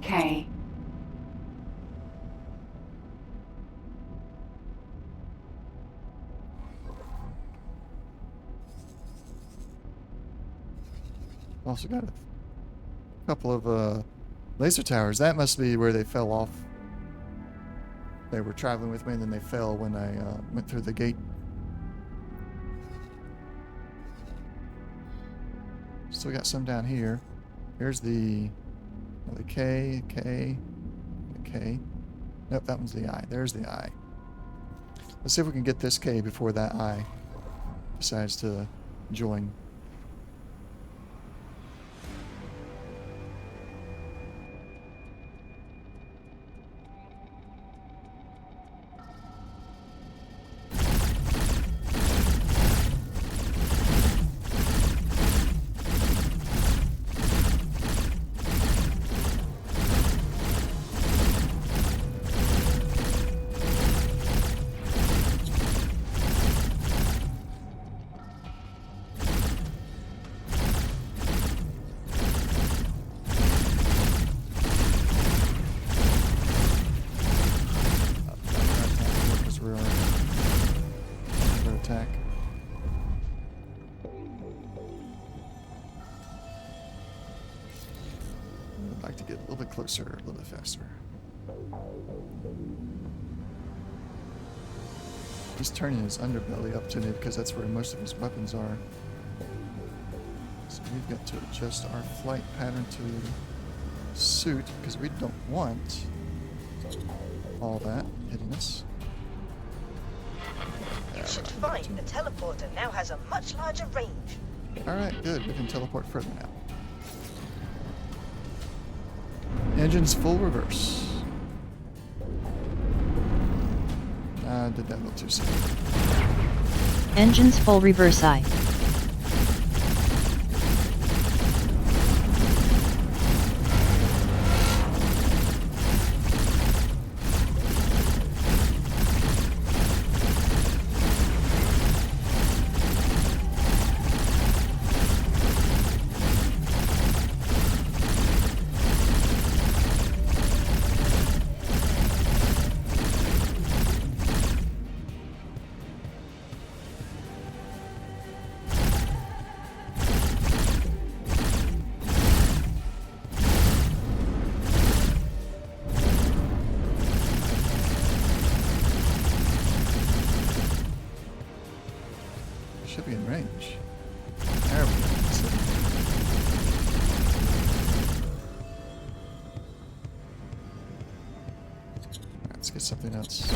B: K.
A: Also got a couple of laser towers. That must be where they fell off. They were traveling with me and then they fell when I went through the gate. Still got some down here. Here's the K, K, K. Nope, that one's the I. There's the I. Let's see if we can get this K before that I decides to join. like to get a little bit closer, a little bit faster. He's turning his underbelly up to me because that's where most of his weapons are. So we've got to adjust our flight pattern to suit because we don't want all that hitting us.
H: You should find the teleporter now has a much larger range.
A: Alright, good. We can teleport further now. Engines full reverse. Did that a little too soon.
D: Engines full reverse I.
A: Should be in range. There we go. Alright, let's get something else.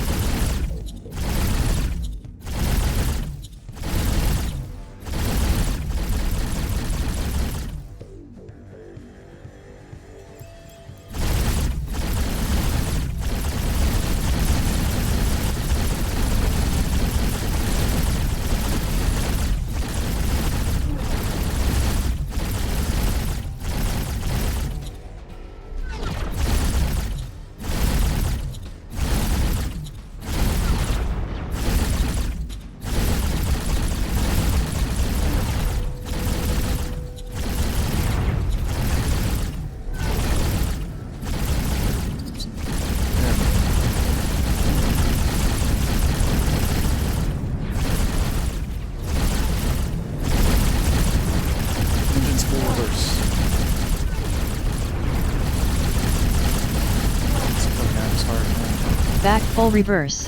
D: Back full reverse.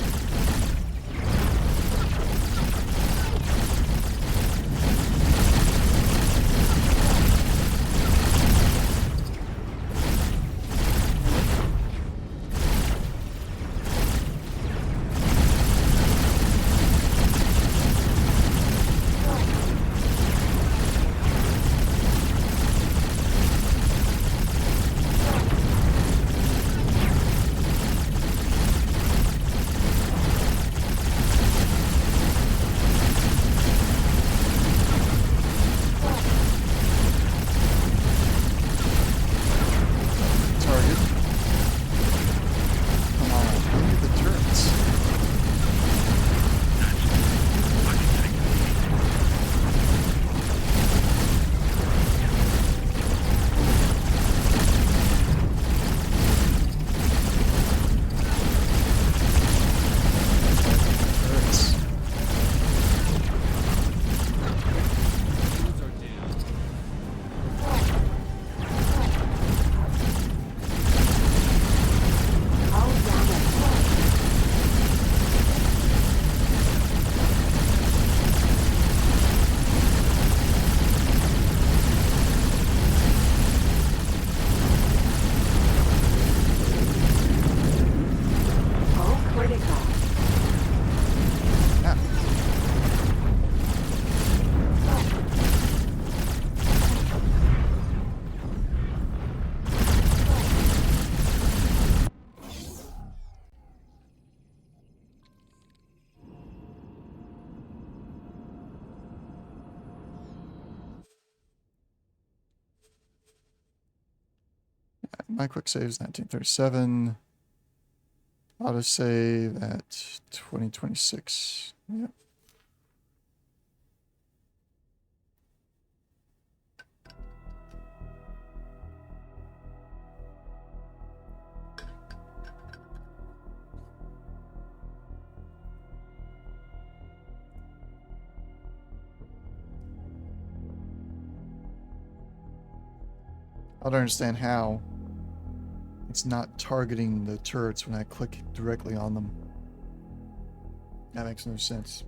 A: My quick save is 1937. Autosave at 2026. Yep. I don't understand how It's not targeting the turrets when I click directly on them. That makes no sense.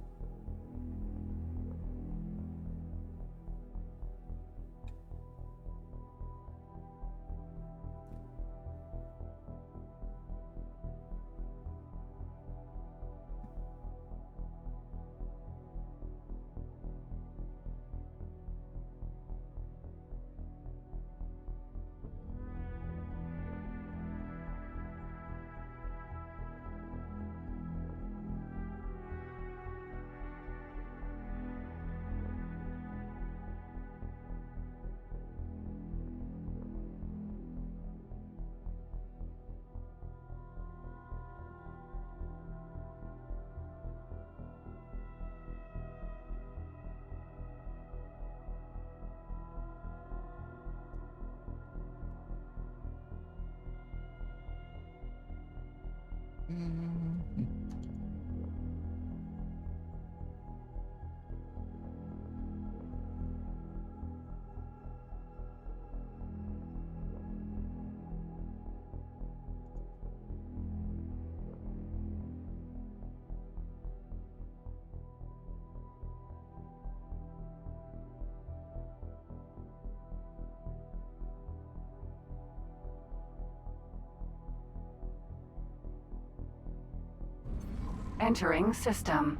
B: Entering system.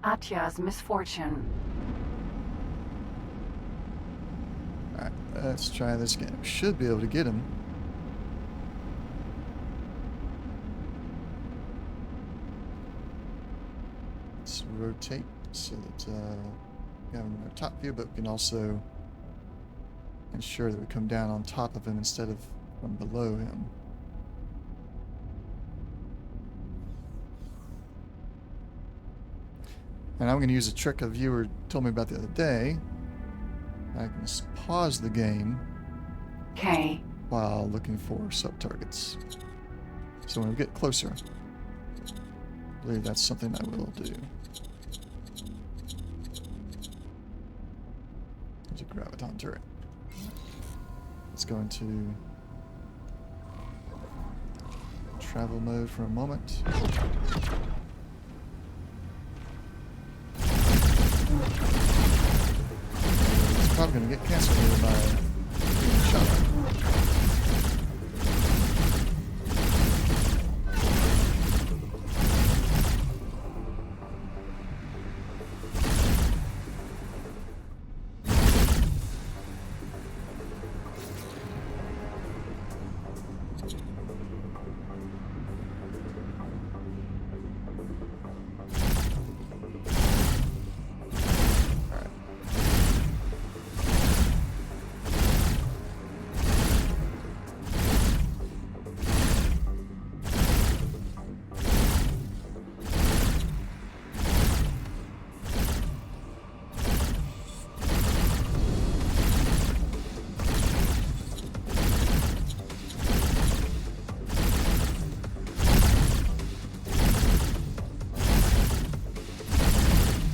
B: Atya's misfortune.
A: Alright, let's try this again. We should be able to get him. Let's rotate so that we have him in our top view, but we can also ensure that we come down on top of him instead of from below him. And I'm going to use a trick a viewer told me about the other day. I can pause the game
B: K.
A: while looking for sub-targets. So when we get closer, I believe that's something I will do. There's a graviton turret. Let's go into travel mode for a moment. It's probably going to get canceled here by being shot at.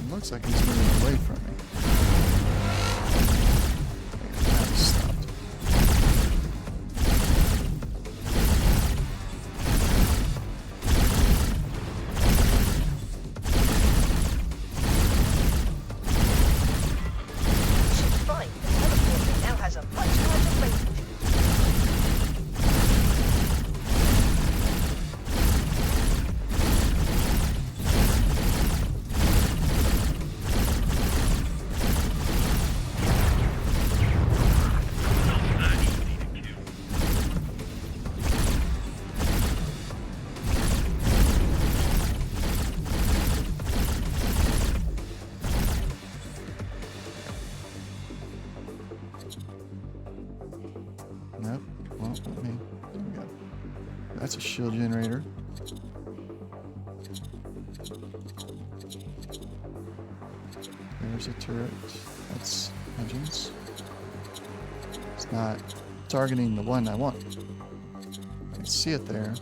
A: Looks like he's moving away from me. That stopped.
H: Ship's fine. The teleporter now has a much larger range.
A: Nope. Well, let me. There we go. That's a shield generator. There's a turret. That's engines. It's not targeting the one I want. I can see it there.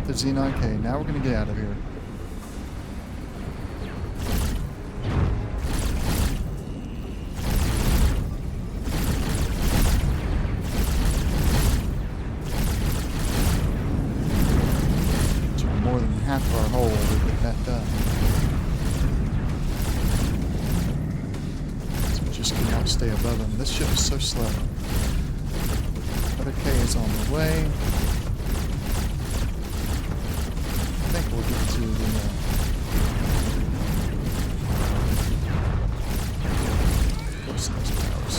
A: up the Xenon K. Now we're going to get out of here. So more than half of our hull, we'll get that done. So we just cannot stay above them. This ship is so slow. Another K is on the way. I think we'll get to the close to those towers.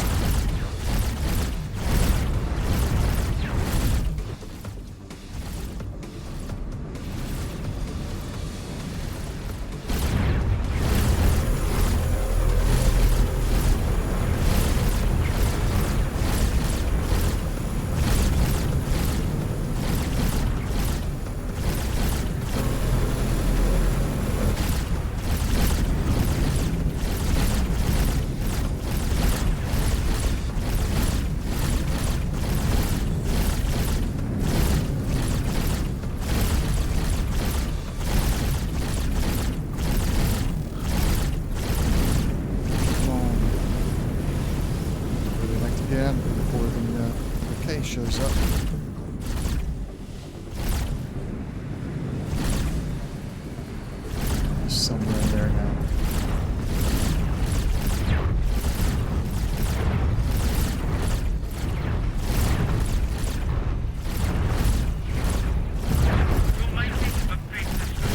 A: Before the K shows up. Somewhere in there now.
E: You're making a big mistake.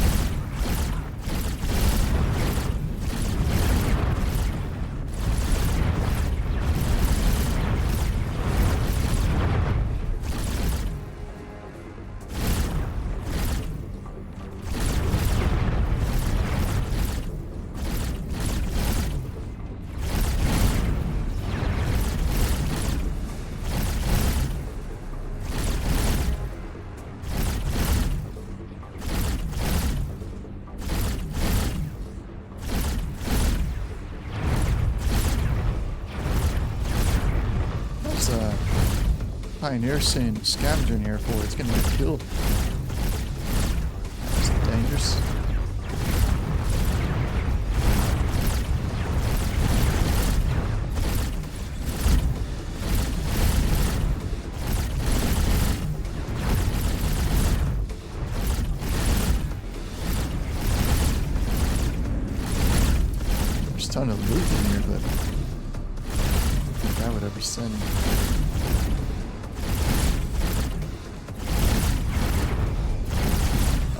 A: Pioneer sending scavenger in here for it's gonna get killed. That's dangerous. There's a ton of loot in here, but I don't think I would ever send.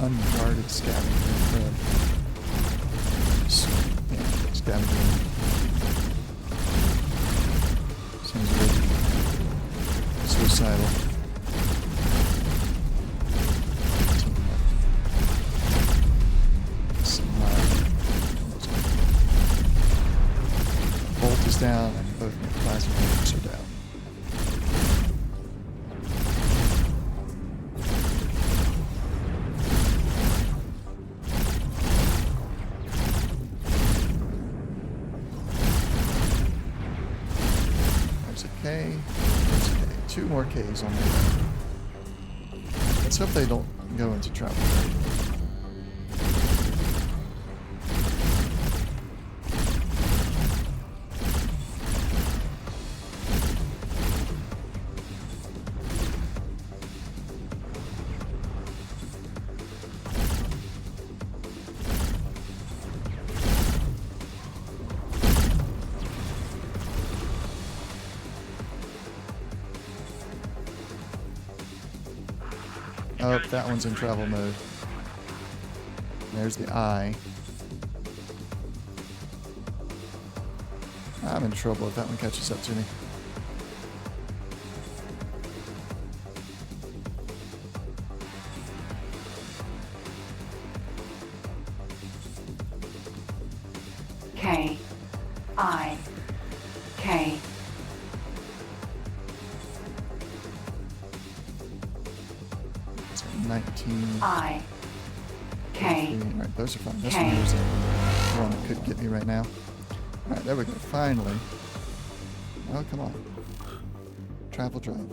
A: Unguarded scavenger. Yeah, scavenger. Seems a bit suicidal. Bolt is down, and both my plasma tanks are down. K. Two more Ks on there. Let's hope they don't go into trouble. Oh, that one's in travel mode. There's the eye. I'm in trouble if that one catches up to me.
B: K. I. K.
A: It's at 19.
B: I. K.
A: Alright, those are fine. This
B: K.
A: one is the one that could get me right now. Alright, there we go. Finally. Oh, come on. Travel drive.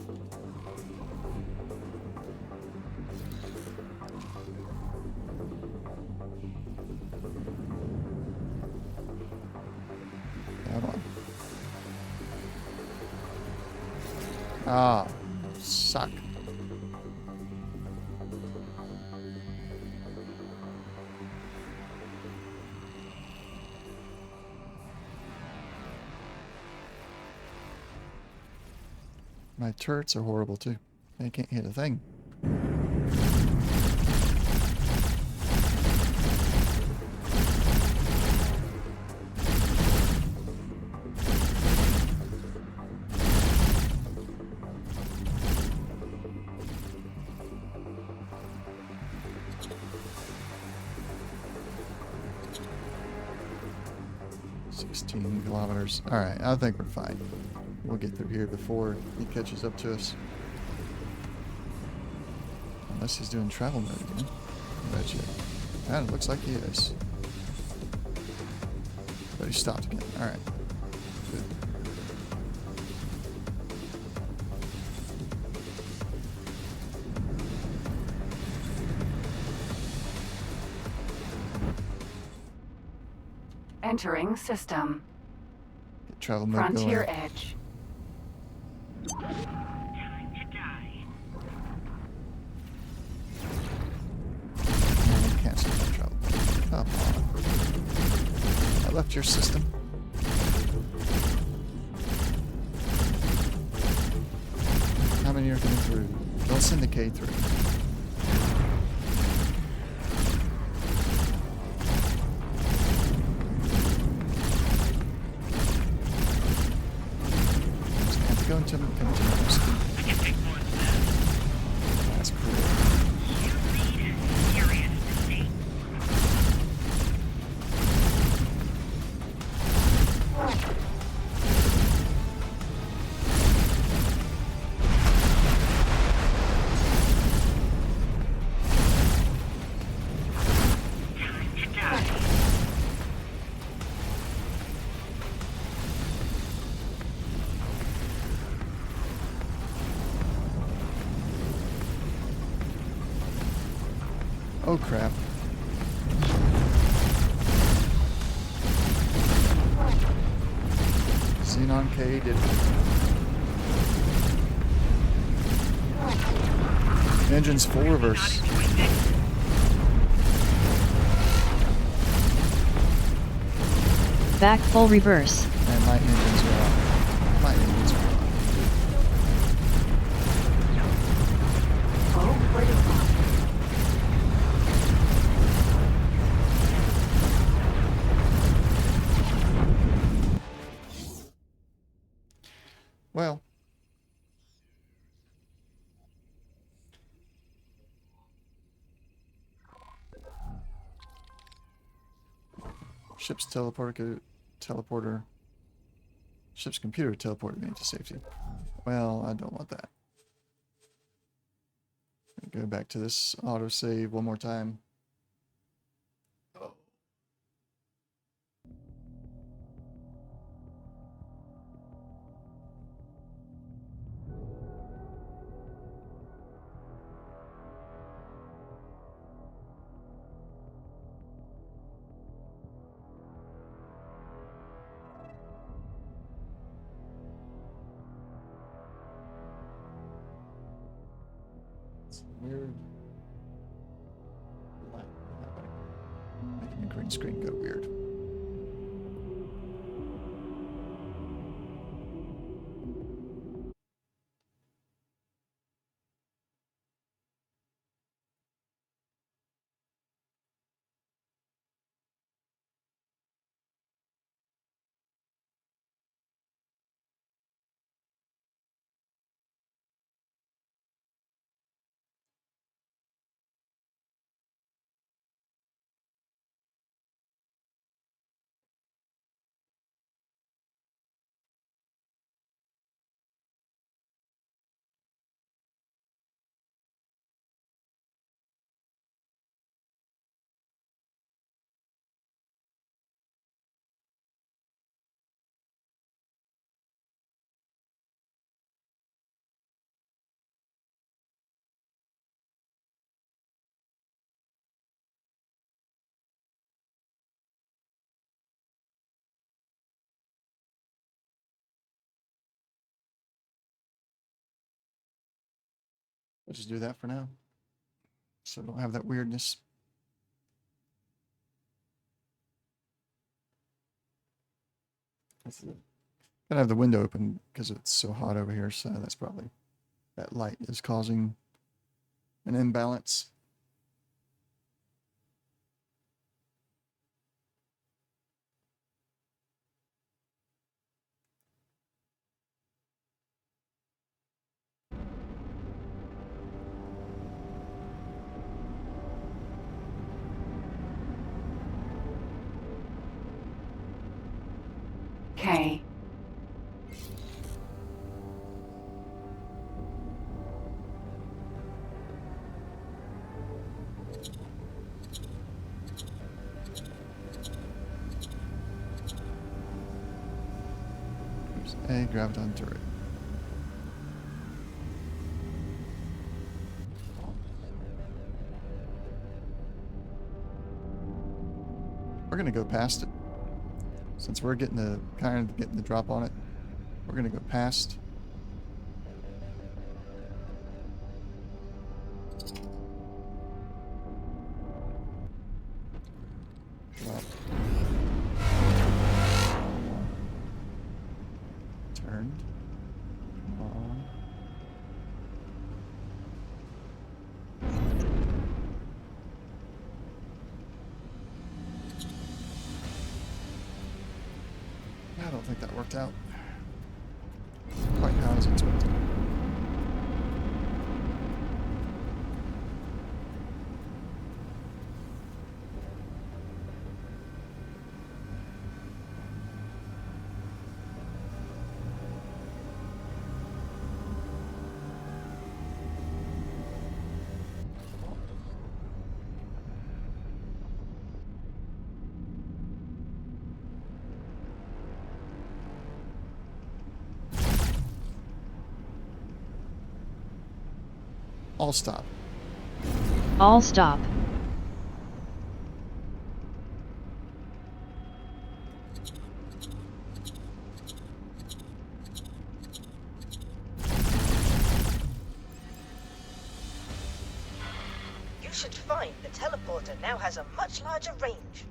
A: Ah, suck. My turrets are horrible too. They can't hit a thing. Kilometers. Alright, I think we're fine. We'll get through here before he catches up to us. Unless he's doing travel mode again. I bet you. And it looks like he is. But he stopped again. Alright. Good.
B: Entering system.
A: Get travel mode
B: Frontier
A: going.
B: edge.
E: Time to die.
A: And cancel my travel mode. Come on. I left your system. How many are coming through? Don't send the K through. Go into my rescue.
E: I can take more than that.
A: That's cool.
E: You made a serious mistake. Time to die.
A: Oh crap. Xenon K did it. Engine's full reverse.
D: Back full reverse.
A: And my engines are off. My engines are off.
B: Oh, where you going?
A: Well. Ship's teleporter. Ship's computer teleported me to safety. Well, I don't want that. Go back to this autosave one more time. It's weird. Making the green screen go weird. We'll just do that for now. So we don't have that weirdness. Gotta have the window open because it's so hot over here, so that's probably, that light is causing an imbalance.
B: K.
A: There's a graviton turret. We're gonna go past it. Since we're getting the getting the drop on it, we're gonna go past. Drop. Turned. On. I don't think that worked out quite how I was expecting. All stop.
D: All stop.
H: You should find the teleporter now has a much larger range.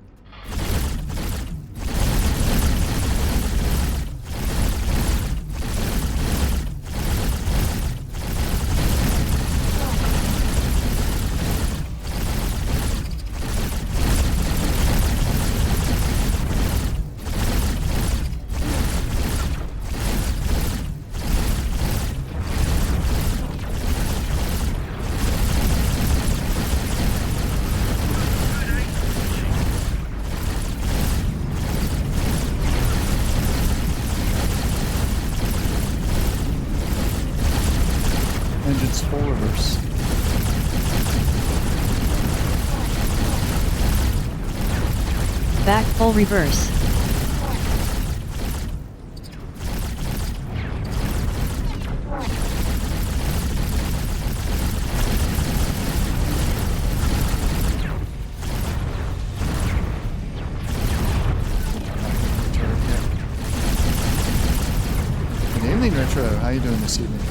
A: Engines full reverse.
D: Back full reverse.
A: Good evening, Retro. How you doing this evening?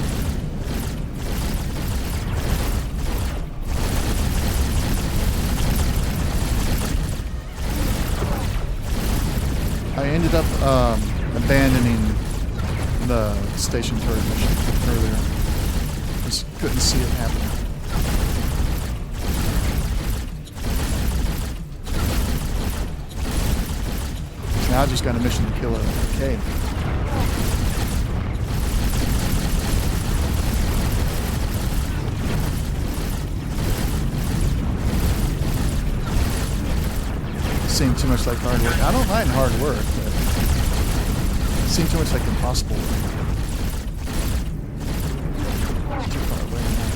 A: I ended up abandoning the station turret mission earlier. Just couldn't see it happen. So now I just got a mission to kill a K. Seemed too much like hard work. I don't mind hard work, but it seemed too much like impossible work. Too far away now.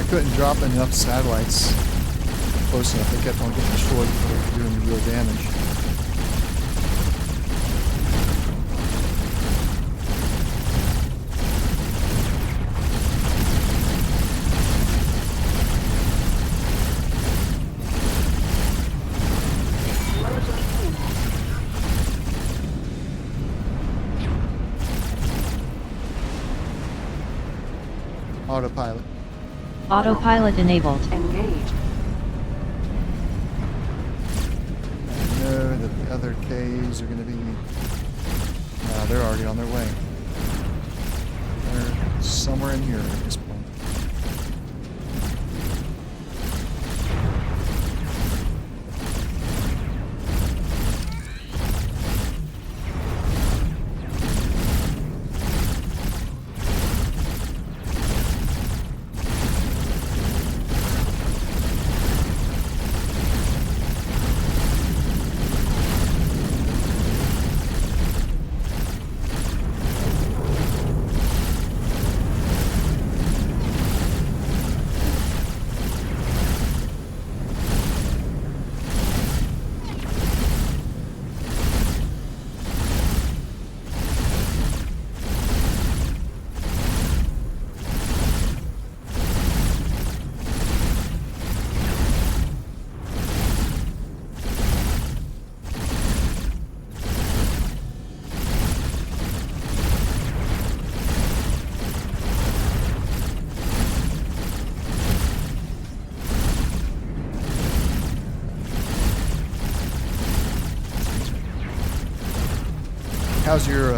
A: couldn't drop enough satellites close enough. They kept on getting destroyed before they were doing real damage. Autopilot.
D: Autopilot enabled.
B: Engaged.
A: I know that the other Ks are going to be... they're already on their way. They're somewhere in here at this point. How's your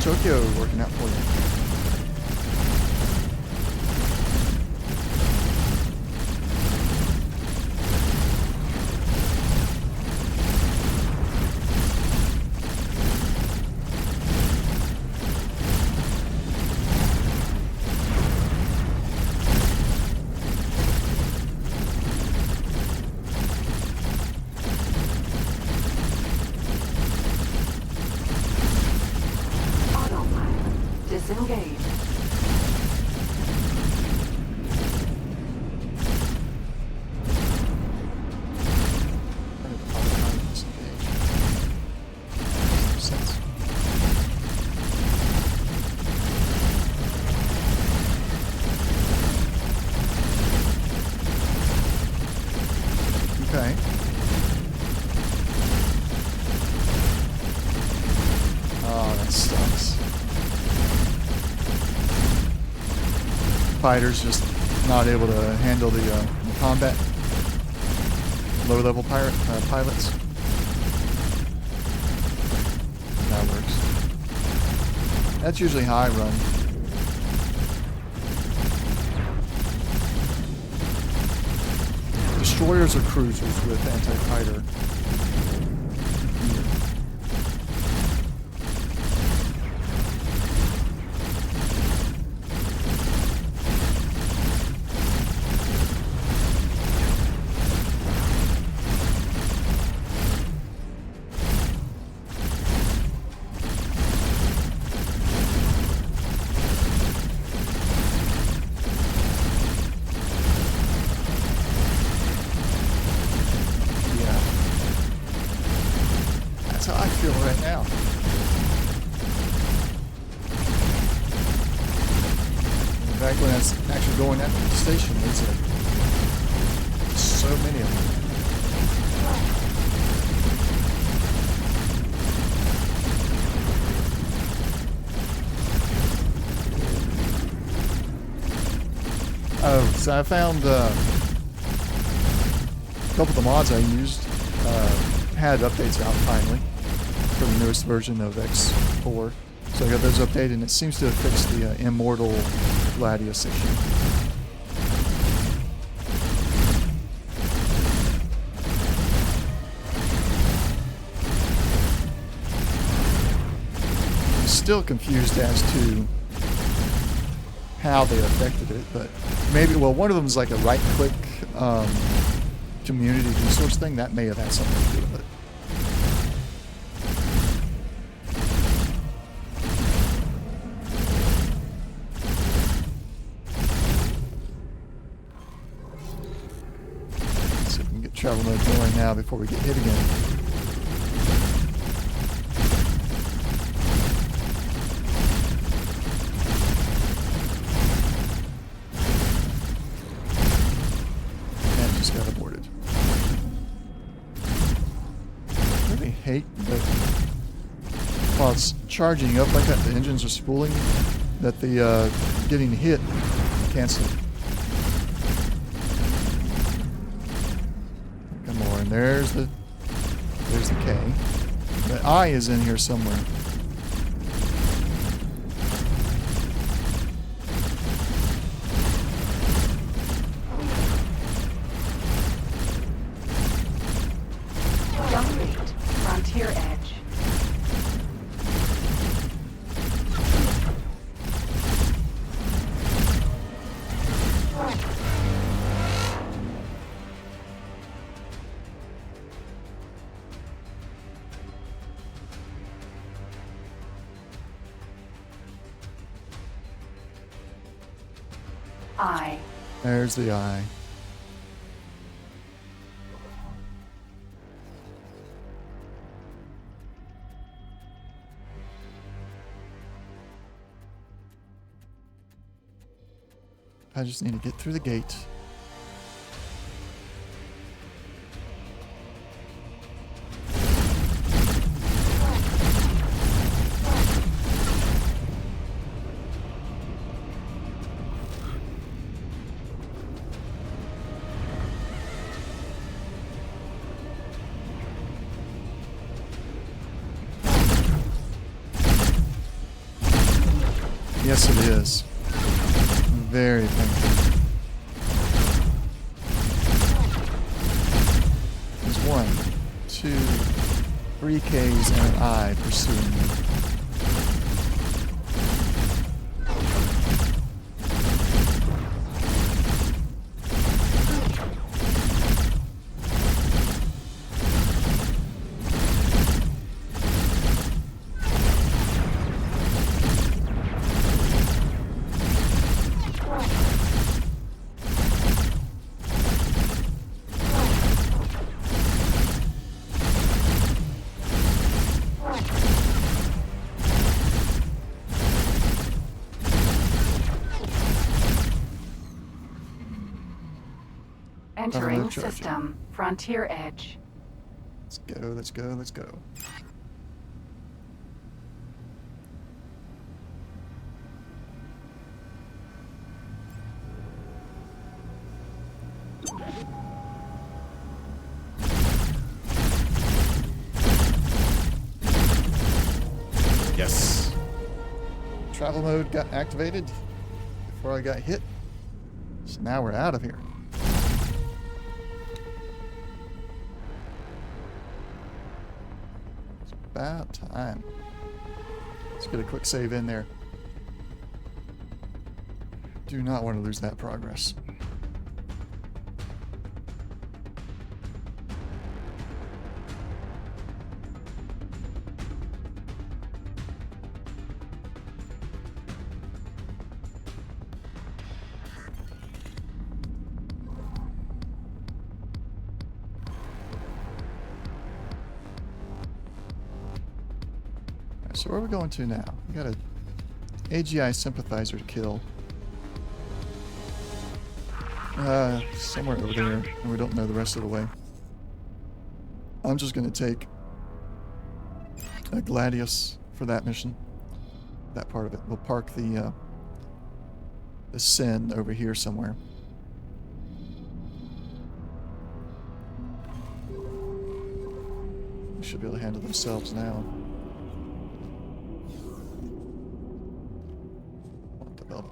A: Tokyo working out for you?
B: Autopilot disengaged.
A: Autopilot disengaged. Makes sense. Okay. Oh, that sucks. Fighters just not able to handle the combat. Low-level pilots. That works. That's usually how I run. Destroyers or cruisers with anti-fighter. Yeah. That's how I feel right now. Back when I was actually going after the station, there's so many of them. Oh, so I found a couple of the mods I used had updates out finally for the newest version of X4. So I got those updated, and it seems to have fixed the Immortal Gladius issue. I'm still confused as to how they affected it, but maybe, well, one of them is like a right-click community resource thing. That may have had something to do with it. travel mode going now before we get hit again. And just got aborted. I really hate that while it's charging up like that, the engines are spooling, that the getting hit cancel. Come on, there's the K. The I is in here somewhere.
B: Jump rate. Frontier edge. I.
A: There's the I. I just need to get through the gate. Yes, it is. Very painful. There's 1, 2, 3 Ks and an I pursuing me.
B: Entering
A: charging.
B: system. Frontier edge.
A: Let's go, let's go, let's go. Yes. Travel mode got activated before I got hit. So now we're out of here. It's about time. Let's get a quick save in there. Do not want to lose that progress. So where are we going to now? We got a AGI sympathizer to kill. Somewhere over there, and we don't know the rest of the way. I'm just going to take a Gladius for that mission. That part of it. We'll park the Sin over here somewhere. They should be able to handle themselves now.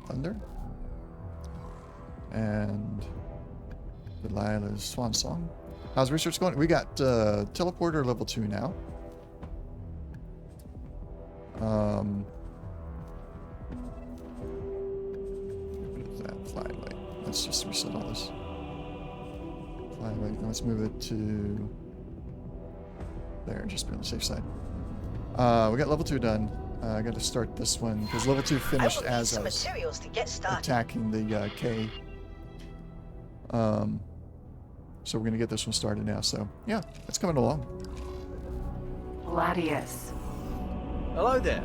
A: Thunder. And Delilah's Swan Song. How's research going? We got teleporter level 2 now. What is that? Flyway. Let's just reset all this. Flyway. Let's move it to there, just be on the safe side. We got level 2 done. I got to start this one because level 2 finished as I was
H: materials to get started.
A: attacking the K. So we're going to get this one started now. So, yeah, it's coming along.
B: Gladius.
C: Hello there.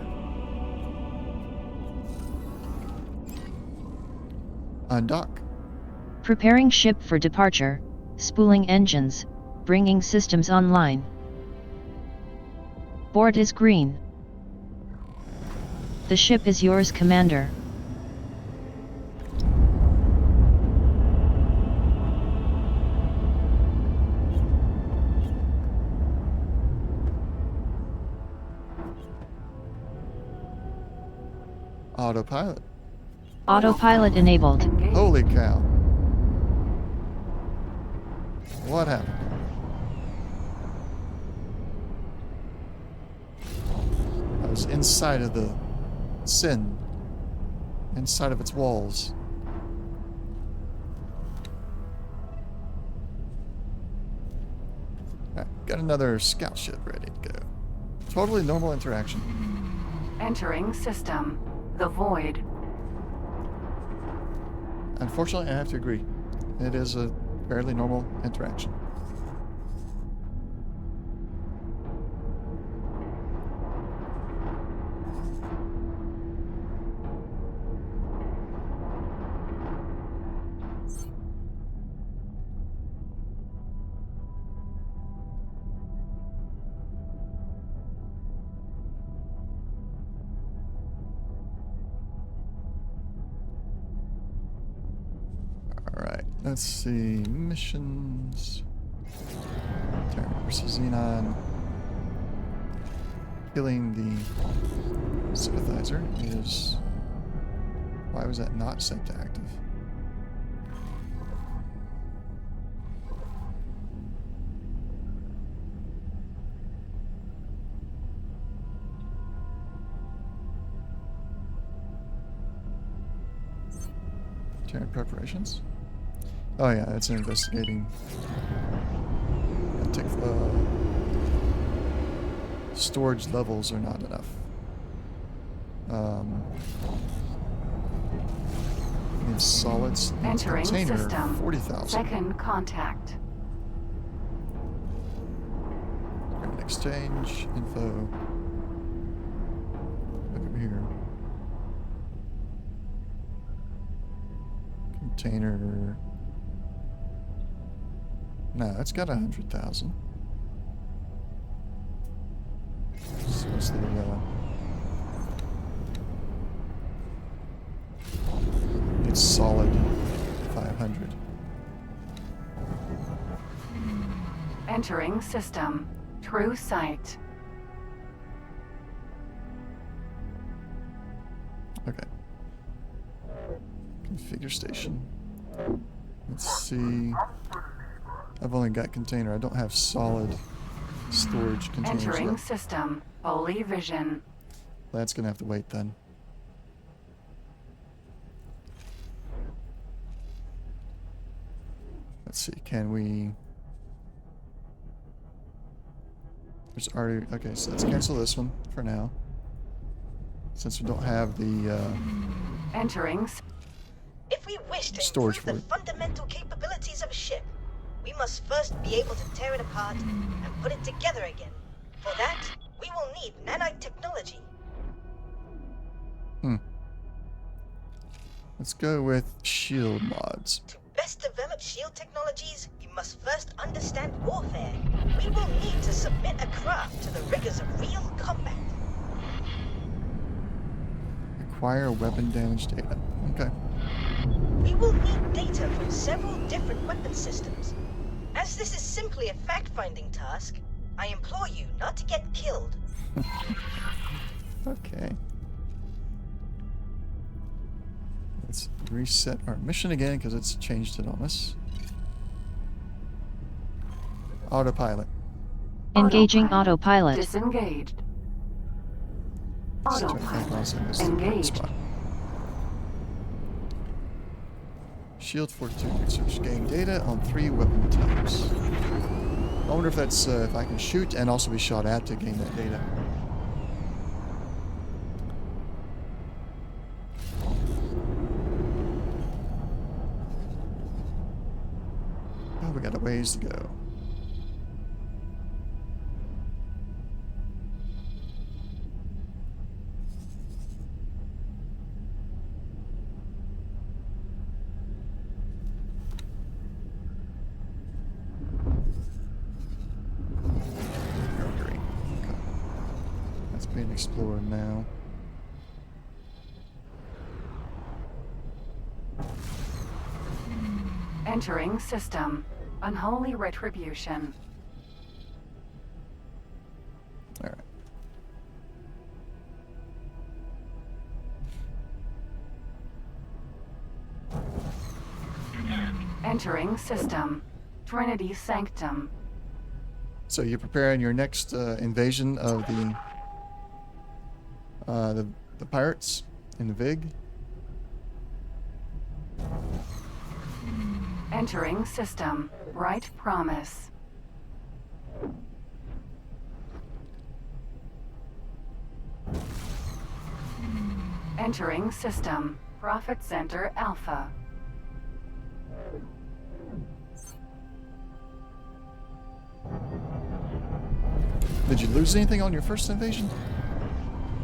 A: Undock.
D: Preparing ship for departure, spooling engines, bringing systems online. Board is green. The ship is yours, Commander.
A: Autopilot.
D: Autopilot enabled.
B: Engage.
A: Holy cow. What happened? I was inside of the Sin. Inside of its walls. Alright, got another scout ship ready to go. Totally normal interaction.
B: Entering system. The Void.
A: Unfortunately, I have to agree. It is a fairly normal interaction. Alright, let's see. Missions. Terran Merc Xenon. Killing the sympathizer is... Why was that not set to active? Terran preparations. Oh yeah, it's investigating. I think storage levels are not enough. Need solids. Needs
B: Entering
A: container.
B: system.
A: 40,000.
B: Second contact.
A: Current exchange info. Look over here. Container. No, it's got 100,000. So what's the it's solid 500.
B: Entering system. True sight.
A: Okay. Configure station. Let's see. I've only got container. I don't have solid storage containers
B: Entering
A: yet.
B: system. Holy vision.
A: That's gonna have to wait then. Let's see. Can we? There's already. Okay, so let's cancel this one for now. Since we don't have the.
B: Entering.
H: If we wish to
A: Storage
H: improve the
A: for it.
H: fundamental capabilities of a ship, we must first be able to tear it apart and put it together again. For that, we will need nanite technology.
A: Let's go with shield mods.
H: To best develop shield technologies, you must first understand warfare. We will need to submit a craft to the rigors of real combat.
A: Acquire weapon damage data. Okay.
H: We will need data from several different weapon systems. As this is simply a fact-finding task, I implore you not to get killed.
A: Okay. Let's reset our mission again because it's changed it on us. Autopilot.
D: Engaging autopilot.
B: Disengaged.
A: Let's turn it back on so it goes to the right
B: Engaged.
A: spot. Shield fortitude research. Gain data on 3 weapon types. I wonder if that's if I can shoot and also be shot at to gain that data. Oh, we gotta ways to go. Mercury. Okay. That's being explored now.
B: Entering system. Unholy retribution.
A: All right.
B: Entering system. Trinity Sanctum.
A: So you're preparing your next invasion of the pirates in the Vig.
B: Entering system. Bright Promise. Entering system. Profit Center Alpha.
A: Did you lose anything on your first invasion?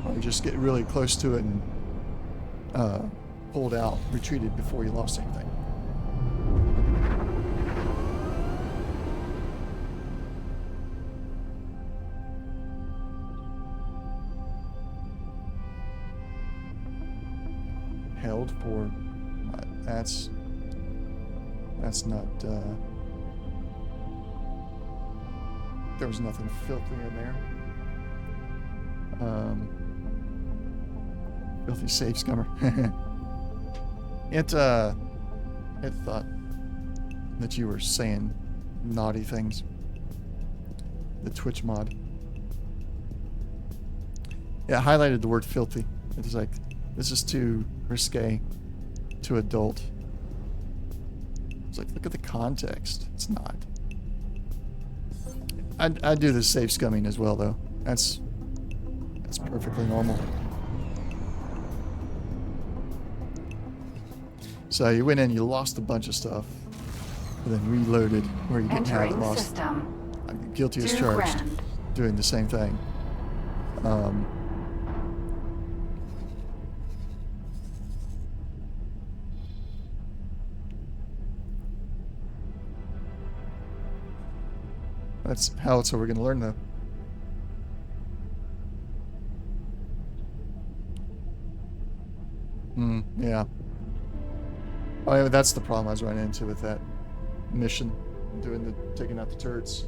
A: Or you just get really close to it and pulled out, retreated before you lost anything? Held for... that's not... there was nothing filthy in there. Filthy safe scummer. It thought that you were saying naughty things. The Twitch mod. Yeah, I highlighted the word filthy. It was like, this is too risque, too adult. It's like, look at the context. It's not. I do the safe scumming as well, though. That's perfectly normal. So you went in, you lost a bunch of stuff, and then reloaded where you didn't have it
B: Entering
A: lost.
B: system.
A: I'm guilty as
B: 2
A: charged,
B: grand.
A: doing the same thing. That's how it's we're going to learn, though. Yeah. Oh, yeah, that's the problem I was running into with that mission, taking out the turrets.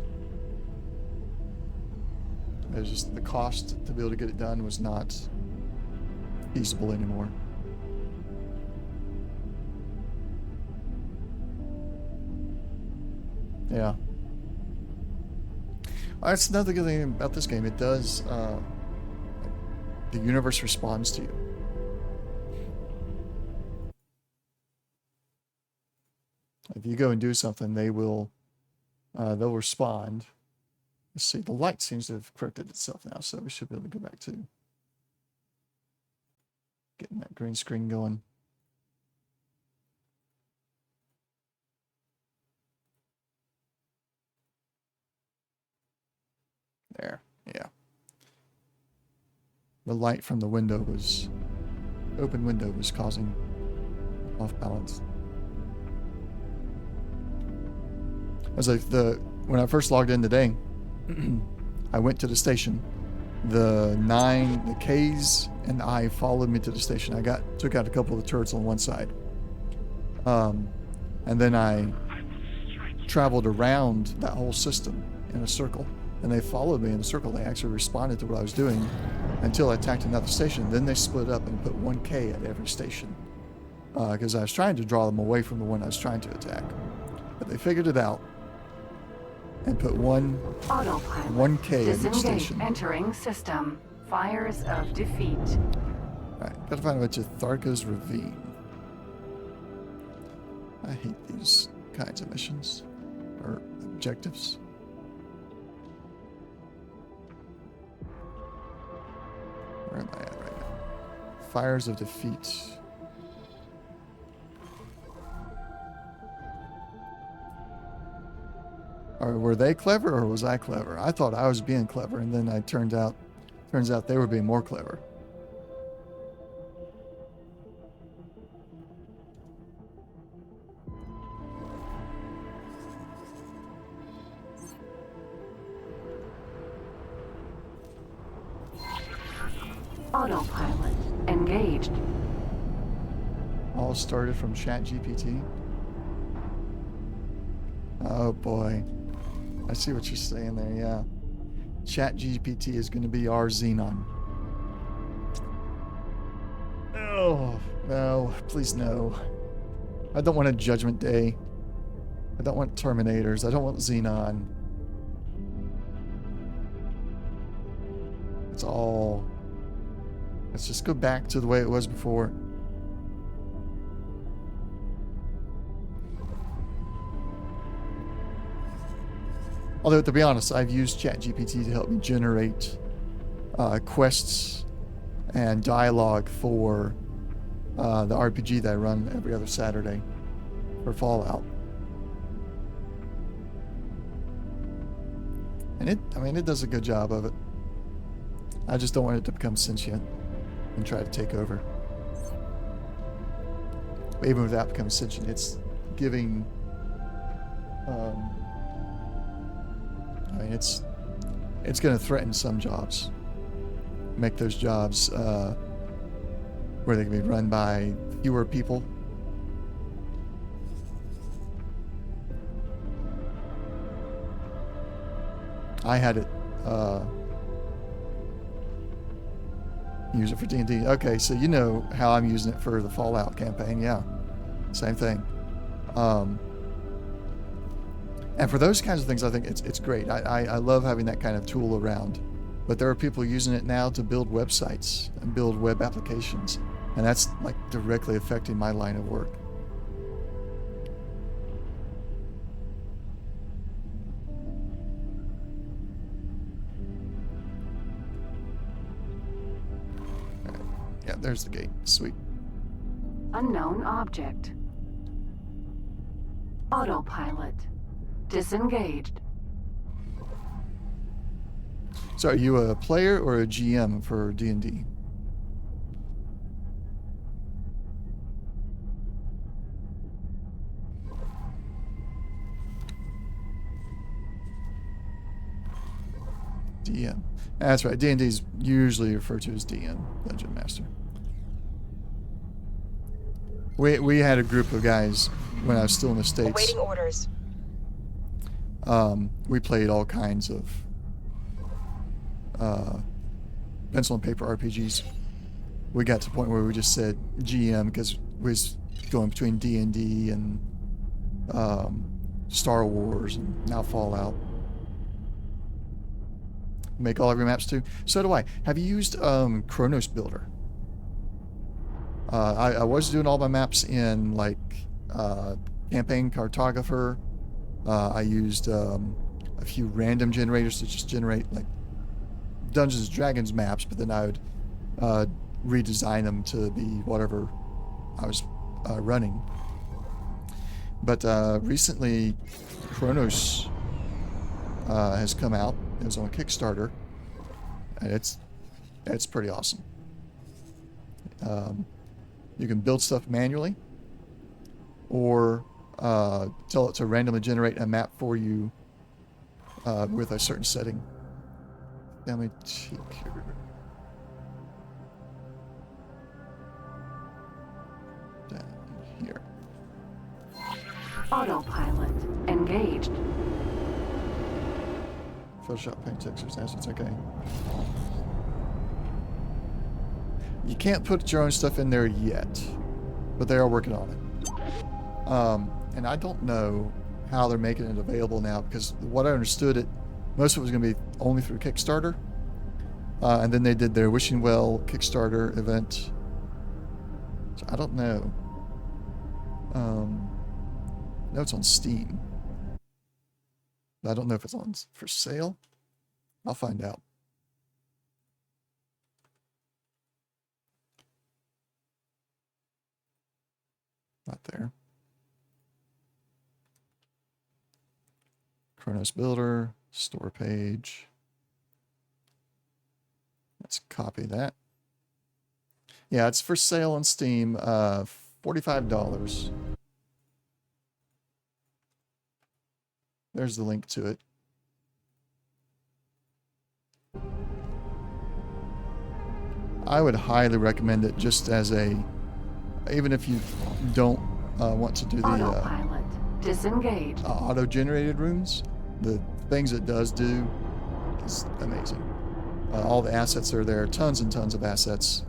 A: It was just the cost to be able to get it done was not feasible anymore. Yeah. That's another good thing about this game. It does, the universe responds to you. If you go and do something, they'll respond. Let's see, the light seems to have corrected itself now, so we should be able to go back to getting that green screen going. There, yeah. The light from the window open window was causing off balance. As when I first logged in today, I went to the station. The K's and I followed me to the station. I took out a couple of the turrets on one side. And then I traveled around that whole system in a circle. And they followed me in a circle. They actually responded to what I was doing until I attacked another station. Then they split up and put 1K at every station. Because I was trying to draw them away from the one I was trying to attack. But they figured it out. And put 1K at each
B: Disengage.
A: station.
B: Entering system. Fires of defeat.
A: Alright, gotta find a way to Tharka's Ravine. I hate these kinds of missions. Or objectives. Where am I at right now? Fires of defeat. Or were they clever, or was I clever? I thought I was being clever, and then turns out they were being more clever.
B: Autopilot engaged.
A: All started from ChatGPT. Oh boy. I see what you're saying there, yeah. ChatGPT is going to be our Xenon. Oh, no. Please no. I don't want a Judgment Day. I don't want Terminators. I don't want Xenon. It's all... Let's just go back to the way it was before. Although, to be honest, I've used ChatGPT to help me generate quests and dialogue for the RPG that I run every other Saturday for Fallout. And it does a good job of it. I just don't want it to become sentient and try to take over. But even without becoming sentient, it's giving... it's going to threaten some jobs. Make those jobs where they can be run by fewer people. I had it use it for D&D. Okay, so you know how I'm using it for the Fallout campaign. Yeah, same thing. And for those kinds of things, I think it's great. I love having that kind of tool around. But there are people using it now to build websites and build web applications. And that's like directly affecting my line of work. Alright. Yeah, there's the gate. Sweet.
B: Unknown object. Autopilot disengaged.
A: So are you a player or a GM for D&D? DM. That's right. D&D is usually referred to as DM, Dungeon Master. We had a group of guys when I was still in the States.
F: Awaiting orders.
A: We played all kinds of pencil and paper RPGs. We got to the point where we just said GM because we was going between D&D and Star Wars and now Fallout. Make all of your maps too. So do I. Have you used Chronos Builder? I was doing all my maps in like Campaign Cartographer. I used a few random generators to just generate like Dungeons & Dragons maps, but then I would redesign them to be whatever I was running. But recently, Chronos has come out. It was on Kickstarter, and it's pretty awesome. You can build stuff manually, or tell it to randomly generate a map for you with a certain setting. Let me check here. Down here.
B: Autopilot engaged.
A: Photoshop paint textures, assets, okay. You can't put your own stuff in there yet, but they are working on it. And I don't know how they're making it available now, because what I understood most of it was going to be only through Kickstarter. And then they did their Wishing Well Kickstarter event. So I don't know. No, it's on Steam. But I don't know if it's on for sale. I'll find out. Not there. Chronos Builder, store page. Let's copy that. Yeah, it's for sale on Steam, $45. There's the link to it. I would highly recommend it just as a, even if you don't want to do the
B: Autopilot. Disengage.
A: auto-generated rooms, the things it does do is amazing. All the assets are there, tons and tons of assets.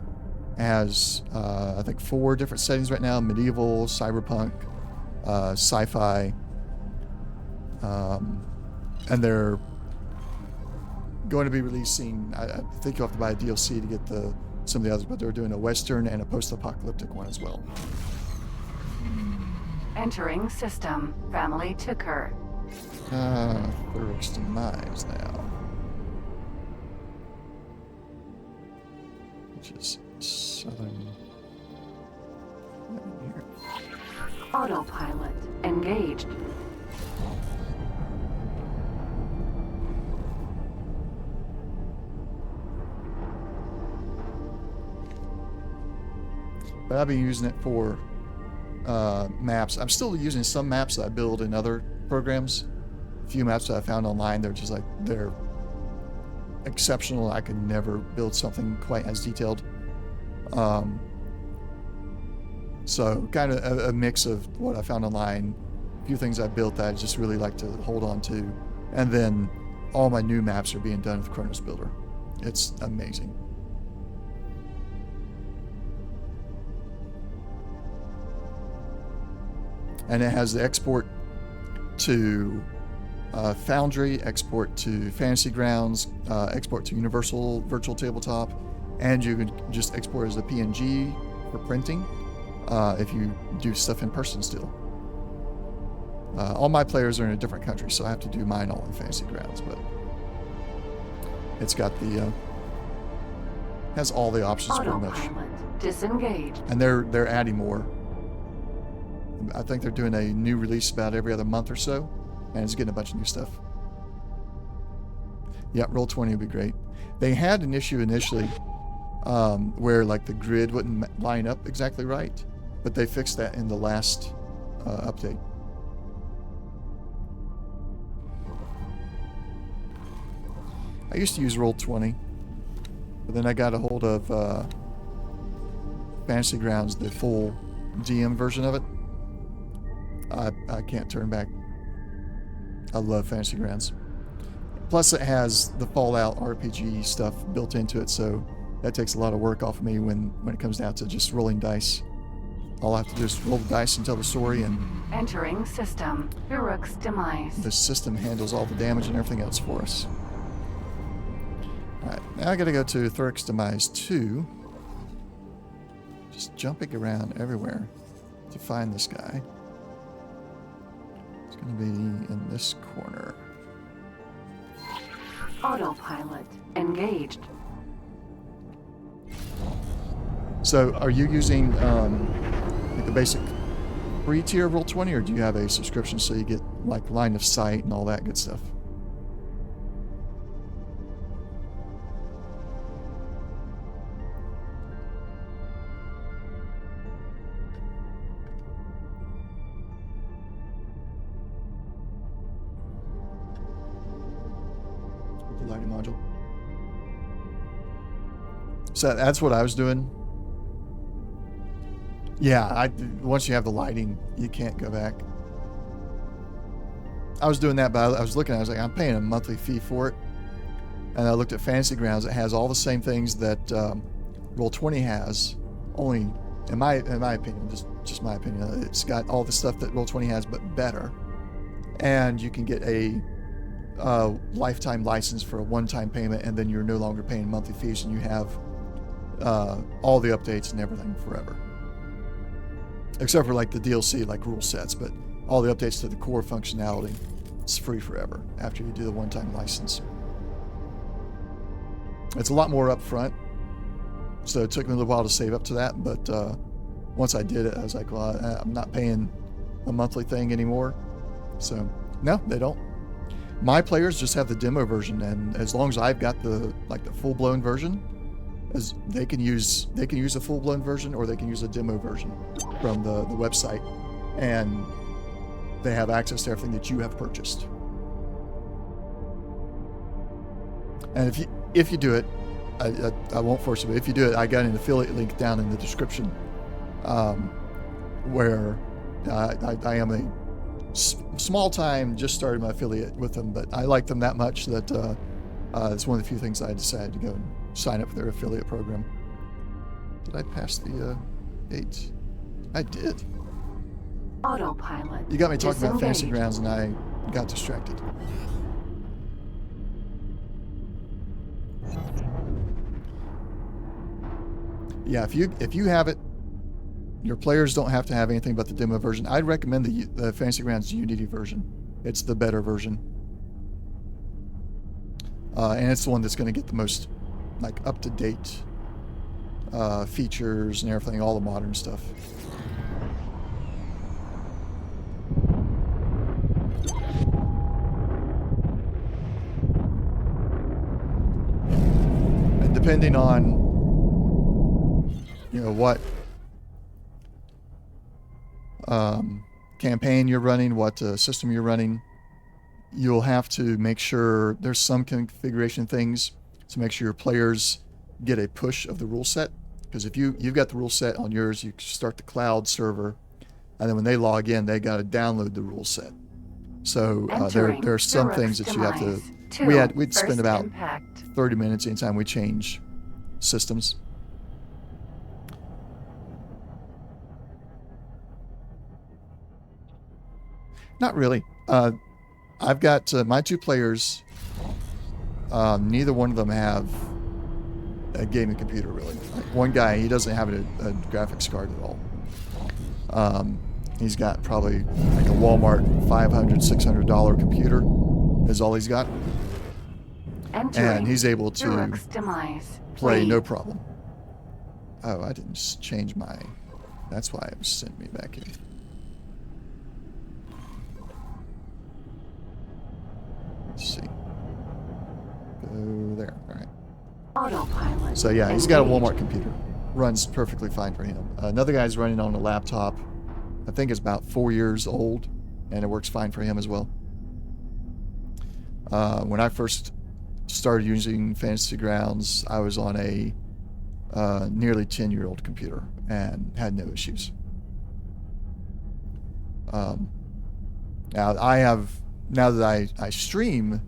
A: It has, I think, 4 different settings right now: medieval, cyberpunk, sci-fi, and they're going to be releasing, I think you have to buy a DLC to get some of the others, but they're doing a Western and a post-apocalyptic one as well.
B: Entering system. Family ticker.
A: Thurrock's demise now. Which is southern. Here.
B: Autopilot. Engaged.
A: But I've been using it for maps. I'm still using some maps that I build in other programs. A few maps that I found online, they're just like, they're exceptional. I could never build something quite as detailed. So kind of a mix of what I found online, a few things I built that I just really like to hold on to, and then all my new maps are being done with Chronos Builder. It's amazing. And it has the export to Foundry, export to Fantasy Grounds, export to Universal Virtual Tabletop, and you can just export as a PNG for printing if you do stuff in person still. All my players are in a different country, so I have to do mine all in Fantasy Grounds, but it's got the has all the options pretty much.
B: Autopilot. Disengaged.
A: And they're adding more. I think they're doing a new release about every other month or so, and it's getting a bunch of new stuff. Yeah, Roll20 would be great. They had an issue initially where like the grid wouldn't line up exactly right, but they fixed that in the last update. I used to use Roll20, but then I got a hold of Fantasy Grounds, the full DM version of it. I can't turn back. I love Fantasy Grounds. Plus it has the Fallout RPG stuff built into it, so that takes a lot of work off of me when it comes down to just rolling dice. All I have to do is roll the dice and tell the story, and
B: Entering system. Uruk's demise.
A: the system handles all the damage and everything else for us. Alright, now I gotta go to Thurrock's Demise 2. Just jumping around everywhere to find this guy. It's gonna be in this corner.
B: Autopilot. Engaged.
A: So, are you using like the basic free tier of Roll20, or do you have a subscription so you get like line of sight and all that good stuff? The lighting module. So that's what I was doing. Yeah, once you have the lighting, you can't go back. I was doing that, but I was looking at it, I was like, I'm paying a monthly fee for it. And I looked at Fantasy Grounds. It has all the same things that Roll20 has, only, in my opinion, just my opinion, it's got all the stuff that Roll20 has, but better. And you can get a lifetime license for a one-time payment, and then you're no longer paying monthly fees, and you have all the updates and everything forever. Except for like the DLC, like rule sets, but all the updates to the core functionality, it's free forever after you do the one-time license. It's a lot more upfront, so it took me a little while to save up to that, but once I did it, I was like, well, I'm not paying a monthly thing anymore. So, no, they don't. My players just have the demo version, and as long as I've got the full-blown version, as they can use a full-blown version or they can use a demo version from the website, and they have access to everything that you have purchased. And if you do it, I won't force you, but if you do it, I got an affiliate link down in the description, where I am a small time, just started my affiliate with them, but I like them that much that it's one of the few things I decided to go and sign up for their affiliate program. Did I pass the 8? I did.
B: Autopilot.
A: You got me talking about Fantasy
B: Disengaged.
A: Grounds, and I got distracted. Yeah, if you have it, your players don't have to have anything but the demo version. I'd recommend the Fantasy Grounds Unity version. It's the better version, and it's the one that's going to get the most up to date features and everything, all the modern stuff. And depending on what campaign you're running, what system you're running, you'll have to make sure there's some configuration things to make sure your players get a push of the rule set. Because if you've got the rule set on yours, you start the cloud server, and then when they log in, they got to download the rule set. So there are some things that you have to. We'd spend about 30 minutes anytime we change systems. Not really. I've got my 2 players. Neither one of them have a gaming computer, really. One guy, he doesn't have a graphics card at all. He's got probably a Walmart $500, $600 computer is all he's got. And he's able to play no problem. Oh, I didn't change my... That's why it was sending me back here. Let's see. Go there. All right.
B: Autopilot.
A: So yeah, he's got a Walmart computer. Runs perfectly fine for him. Another guy's running on a laptop. I think it's about 4 years old, and it works fine for him as well. When I first started using Fantasy Grounds, I was on a nearly 10-year-old computer and had no issues. Now that I stream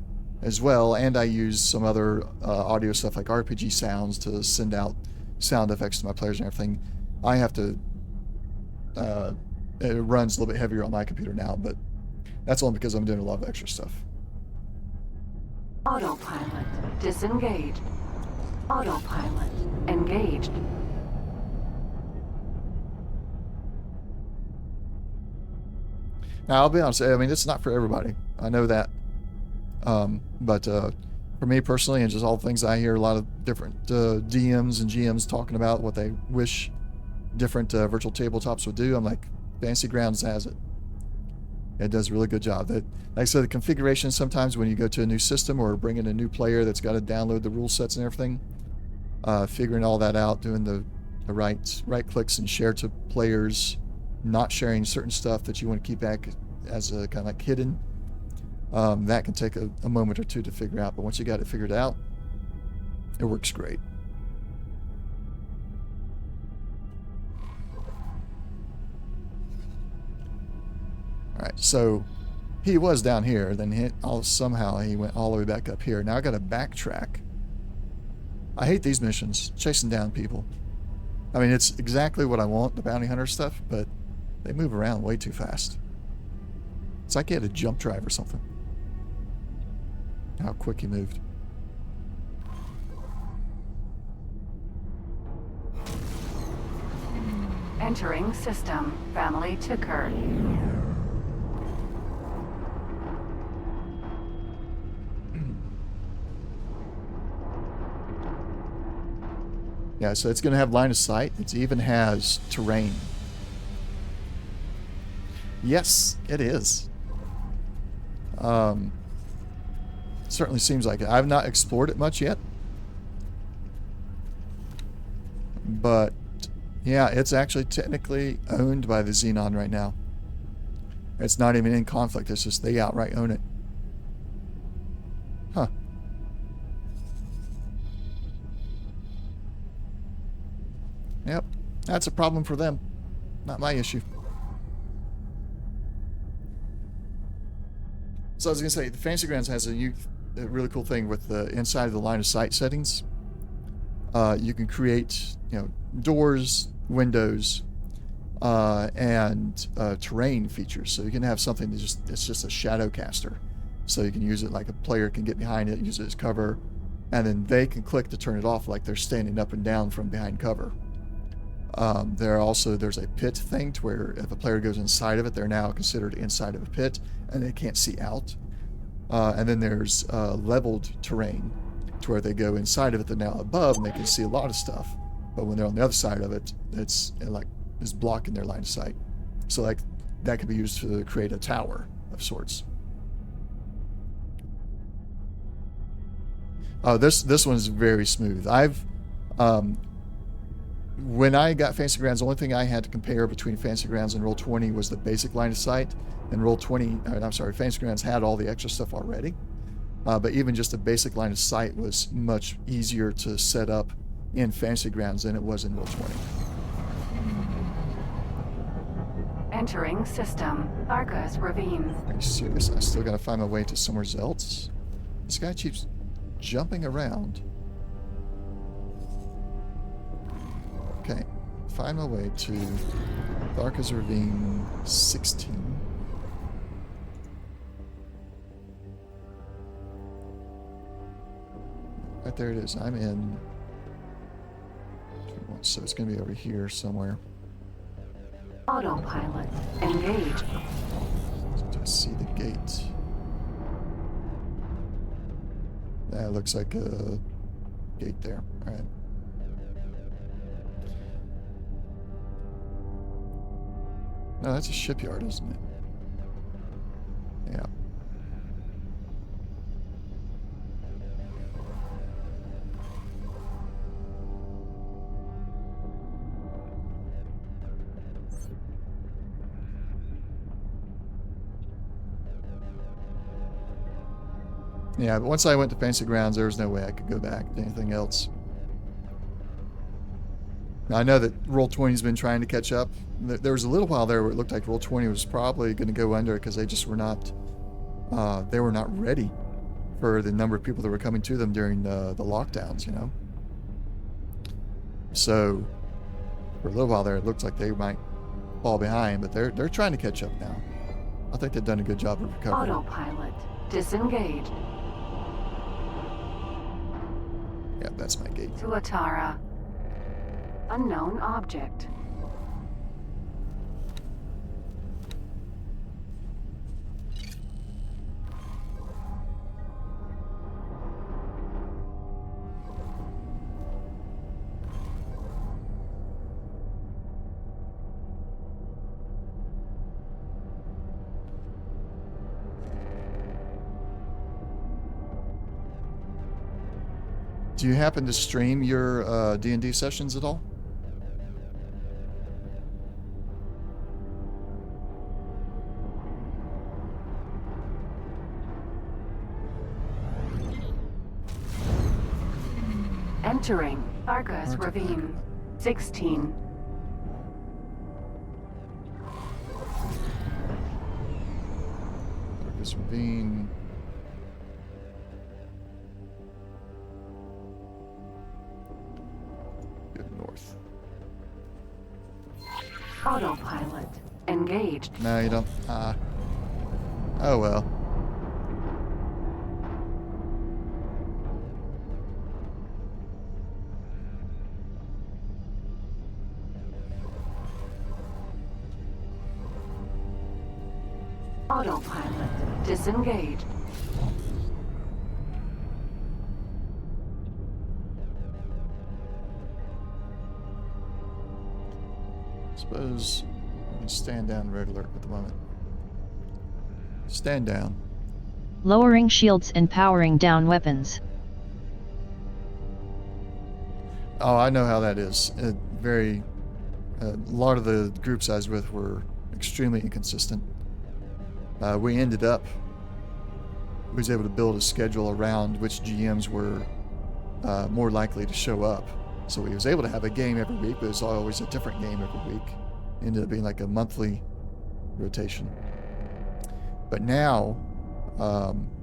A: as well, and I use some other audio stuff like RPG sounds to send out sound effects to my players and everything, I have to... it runs a little bit heavier on my computer now, but that's only because I'm doing a lot of extra stuff.
B: Autopilot disengaged. Autopilot engaged.
A: Now, I'll be honest, I mean, it's not for everybody. I know that. But for me personally, and just all the things I hear a lot of different DMs and GMs talking about what they wish different virtual tabletops would do, I'm like, Fantasy Grounds has it. It does a really good job. Like I said, the configuration sometimes when you go to a new system or bring in a new player that's got to download the rule sets and everything, figuring all that out, doing the right clicks and share to players, not sharing certain stuff that you want to keep back as a kind of like hidden. That can take a moment or two to figure out, but once you got it figured out, it works great. All right, so he was down here, then somehow he went all the way back up here. Now I got to backtrack. I hate these missions, chasing down people. I mean, it's exactly what I want, the bounty hunter stuff, but they move around way too fast. It's like he had a jump drive or something. How quick he moved.
B: Entering system. Family ticker.
A: Yeah, so it's going to have line of sight. It even has terrain. Yes, it is. certainly seems like it. I've not explored it much yet. But, yeah, it's actually technically owned by the Xenon right now. It's not even in conflict. It's just they outright own it. Huh. Yep. That's a problem for them. Not my issue. So I was going to say, the Fantasy Grounds has a really cool thing with the inside of the line of sight settings. You can create, doors, windows, and terrain features. So you can have something it's just a shadow caster. So you can use it like a player can get behind it, use it as cover, and then they can click to turn it off like they're standing up and down from behind cover. There's a pit thing to where if a player goes inside of it, they're now considered inside of a pit and they can't see out. And then there's leveled terrain to where they go inside of it, they're now above and they can see a lot of stuff. But when they're on the other side of it, it's blocking their line of sight. So like that could be used to create a tower of sorts. Oh, this one's very smooth. When I got Fantasy Grounds, the only thing I had to compare between Fantasy Grounds and Roll20 was the basic line of sight. And Fantasy Grounds had all the extra stuff already. But even just a basic line of sight was much easier to set up in Fantasy Grounds than it was in Roll20.
B: Entering system. Argus Ravine.
A: Are you serious? I still gotta find my way to somewhere else? This guy keeps jumping around. Okay, find my way to Argus Ravine 16. Right there it is. I'm in. So it's going to be over here somewhere.
B: Autopilot. Engaged.
A: To see the gate. That looks like a gate there. All right. No, that's a shipyard, isn't it? Yeah. Yeah, but once I went to Fantasy Grounds, there was no way I could go back to anything else. Now, I know that Roll20's been trying to catch up. There was a little while there where it looked like Roll20 was probably going to go under because they just were not, they were not ready for the number of people that were coming to them during the lockdowns, So, for a little while there, it looked like they might fall behind, but they're trying to catch up now. I think they've done a good job of recovering.
B: Autopilot. Disengaged.
A: Yeah, that's my gate.
B: Tuatara. Unknown object.
A: Do you happen to stream your D&D sessions at all?
B: Entering Argus Ravine 16.
A: Argus Ravine. Good north.
B: Autopilot. Engaged.
A: No, you don't. Oh well.
B: Autopilot. Disengaged.
A: Suppose I can stand down red alert at the moment. Stand down.
D: lowering shields and powering down weapons.
A: Oh, I know how that is. A lot of the groups I was with were extremely inconsistent. We ended up, was able to build a schedule around which GMs were more likely to show up. So we was able to have a game every week, but it was always a different game every week. It ended up being like a monthly rotation. But now,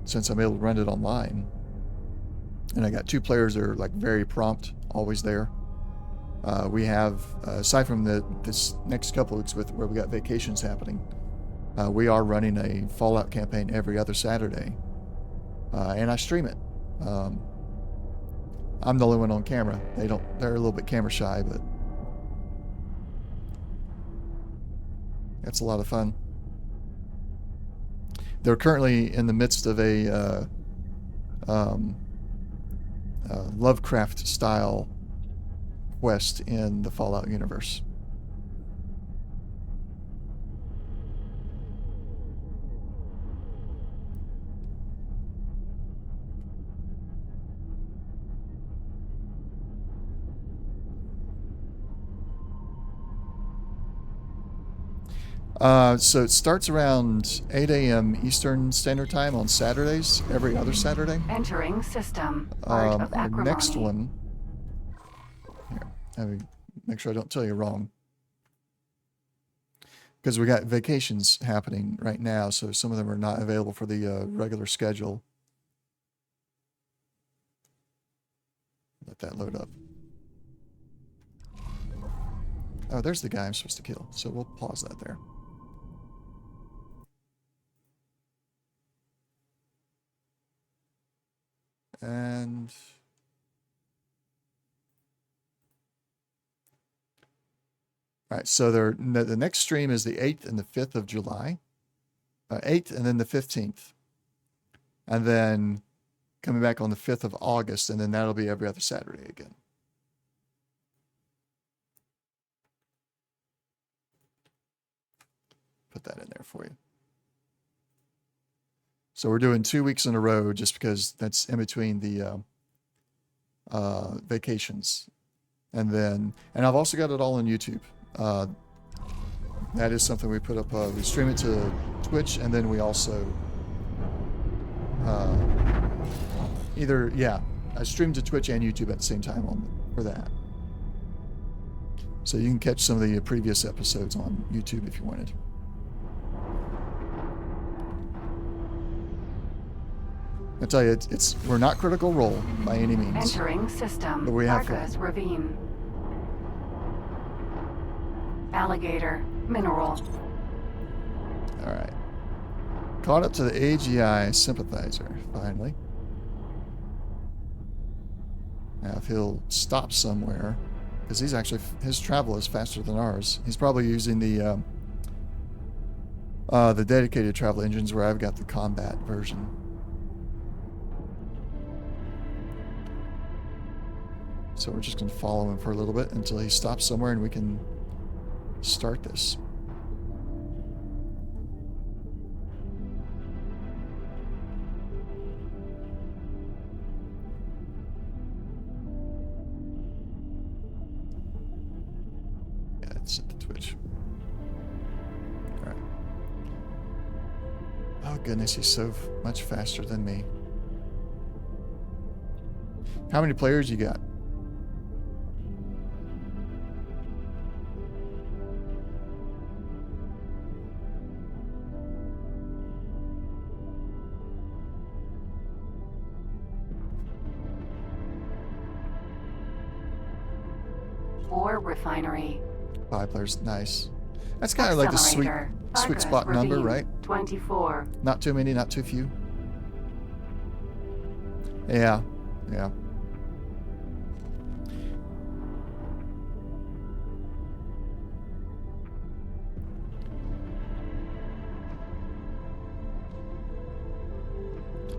A: since I'm able to run it online, and I got 2 players that are like very prompt, always there. We have, aside from this next couple weeks where we got vacations happening, we are running a Fallout campaign every other Saturday, and I stream it. I'm the only one on camera. They're a little bit camera shy, but it's a lot of fun. They're currently in the midst of a Lovecraft-style quest in the Fallout universe. So it starts around 8 a.m. Eastern Standard Time on Saturdays, every other Saturday.
B: Entering system. Art of
A: Our
B: acrimony.
A: next one, here, let me make sure I don't tell you wrong, because we got vacations happening right now, so some of them are not available for the regular schedule. Let that load up. Oh, there's the guy I'm supposed to kill, so we'll pause that there. And all right, so the next stream is the 8th and the 5th of July. 8th and then the 15th. And then coming back on the 5th of August, and then that'll be every other Saturday again. Put that in there for you. So we're doing 2 weeks in a row just because that's in between the vacations. And I've also got it all on YouTube. That is something we put up. We stream it to Twitch, and then we also I stream to Twitch and YouTube at the same time for that. So you can catch some of the previous episodes on YouTube if you wanted. I tell you, we're not Critical Role by any means.
B: Entering system.
A: But we have
B: Argus Ravine. Alligator. Mineral.
A: All right. Caught up to the AGI sympathizer, finally. Now, if he'll stop somewhere, because his travel is faster than ours. He's probably using the dedicated travel engines where I've got the combat version. So we're just going to follow him for a little bit until he stops somewhere and we can start this. Yeah, it's at the Twitch. All right. Oh goodness, he's so much faster than me. How many players you got?
B: Refinery.
A: 5 players, nice. That's kind of like the sweet spot
B: Ravine,
A: number, right?
B: 24.
A: Not too many, not too few. Yeah, yeah.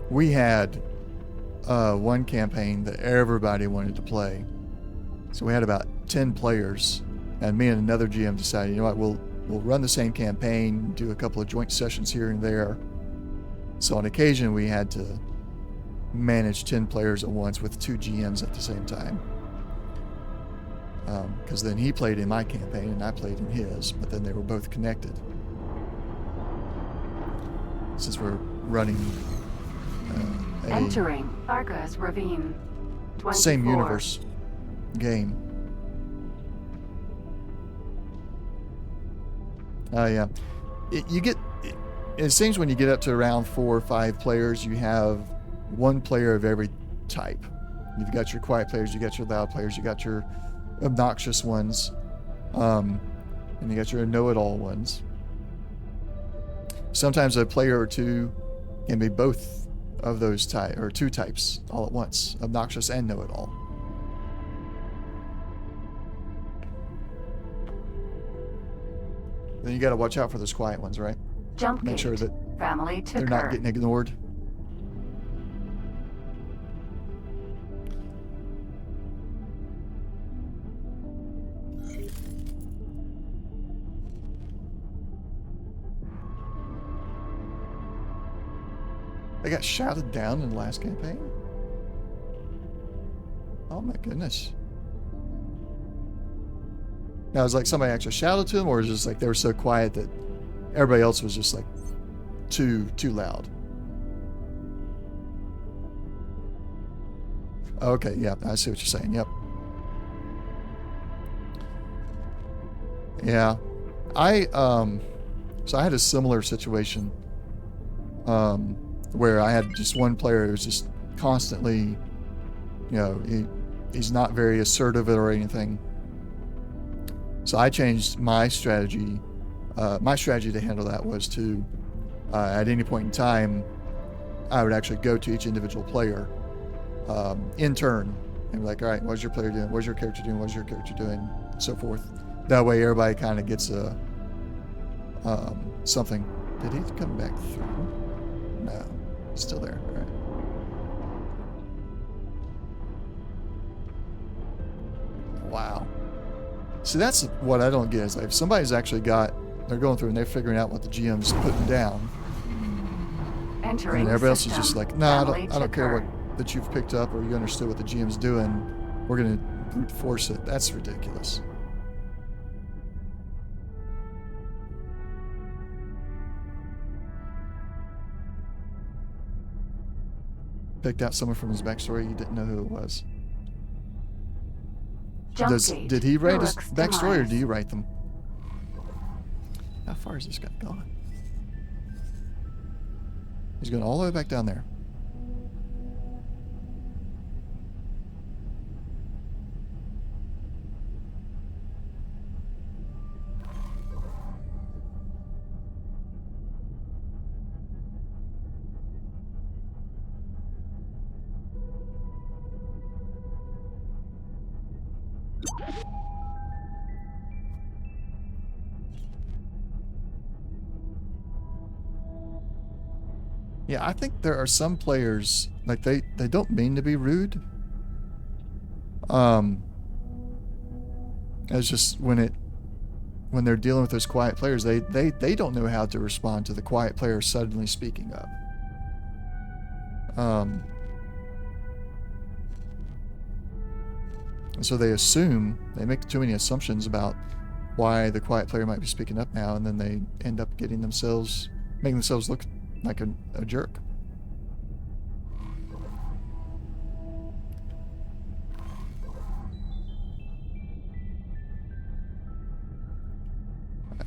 A: We had one campaign that everybody wanted to play. So we had about 10 players, and me and another GM decided, you know what, we'll run the same campaign, do a couple of joint sessions here and there, So on occasion, we had to manage 10 players at once with 2 GMs at the same time. Because then he played in my campaign and I played in his, but then they were both connected. Since we're running
B: Entering Argus Ravine. 24.
A: same universe game. Yeah. It seems when you get up to around 4 or 5 players, you have 1 player of every type. You've got your quiet players, you got your loud players, you got your obnoxious ones, and you got your know-it-all ones. Sometimes a player or 2 can be both of those type or 2 types all at once, obnoxious and know-it-all. Then you got to watch out for those quiet ones, right?
B: Jump
A: Make sure that
B: family
A: they're not getting ignored. They got shouted down in the last campaign? Oh my goodness. Now, is like somebody actually shouted to them, or is it just like they were so quiet that everybody else was just like too loud? Okay, yeah, I see what you're saying. Yep. Yeah. So I had a similar situation where I had just one player who was just constantly, he's not very assertive or anything. So I changed my strategy. My strategy to handle that was to, at any point in time, I would actually go to each individual player in turn and be like, all right, what's your player doing? What's your character doing? What's your character doing? So forth. That way everybody kind of gets a something. Did he come back through? No. He's still there. All right. Wow. See, that's what I don't get. Is like if somebody's actually they're going through and they're figuring out what the GM's putting down,
B: Entering
A: and everybody else is
B: system.
A: just like, nah,
B: Family
A: I don't care
B: checker.
A: that you've picked up or you understood what the GM's doing. We're going to brute force it. That's ridiculous. Picked out someone from his backstory, you didn't know who it was.
B: Jump gate.
A: Did he write his
B: Uruk's
A: backstory or
B: demise.
A: do you write them? How far is this guy gone? He's going all the way back down there. Yeah, I think there are some players, like they don't mean to be rude. It's just when they're dealing with those quiet players, they don't know how to respond to the quiet player suddenly speaking up. And so they make too many assumptions about why the quiet player might be speaking up now, and then they end up making themselves look like a jerk.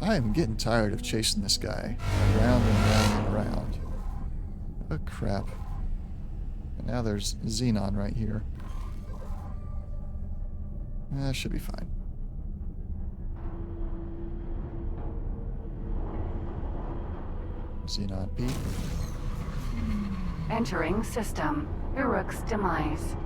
A: I am getting tired of chasing this guy around and around and around. Oh crap. And now there's Xenon right here. That should be fine. Xenon P.
B: Entering system. Uruk's demise.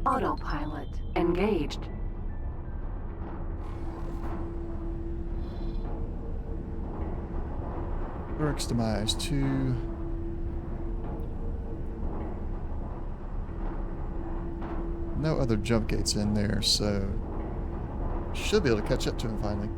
B: Autopilot engaged.
A: Uruk's demise 2. No other jump gates in there, so Should be able to catch up to him finally.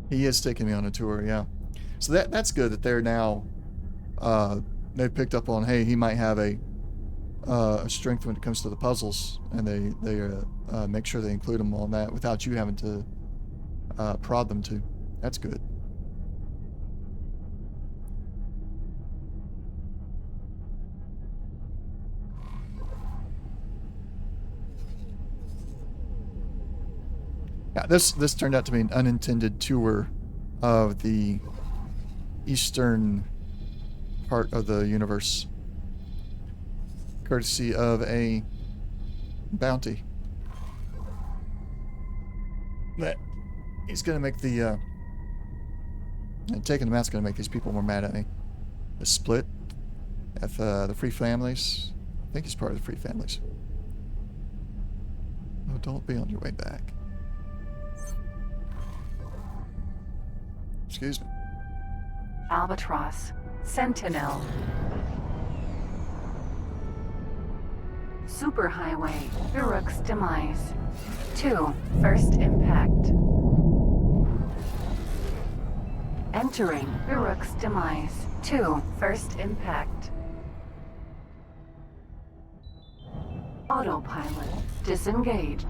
A: He is taking me on a tour, yeah. So that's good that they're now they've picked up on, hey, he might have a strength when it comes to the puzzles, and they make sure they include him on that without you having to prod them to. That's good. Yeah, this turned out to be an unintended tour of the eastern part of the universe, courtesy of a bounty. But he's gonna make the and taking the mask's gonna make these people more mad at me. The split at the Free Families. I think he's part of the Free Families. Oh, don't be on your way back. Excuse me.
B: Albatross. Sentinel. Superhighway. Uruk's demise. 2. First impact. Entering Uruk's demise. 2. First impact. Autopilot. Disengaged.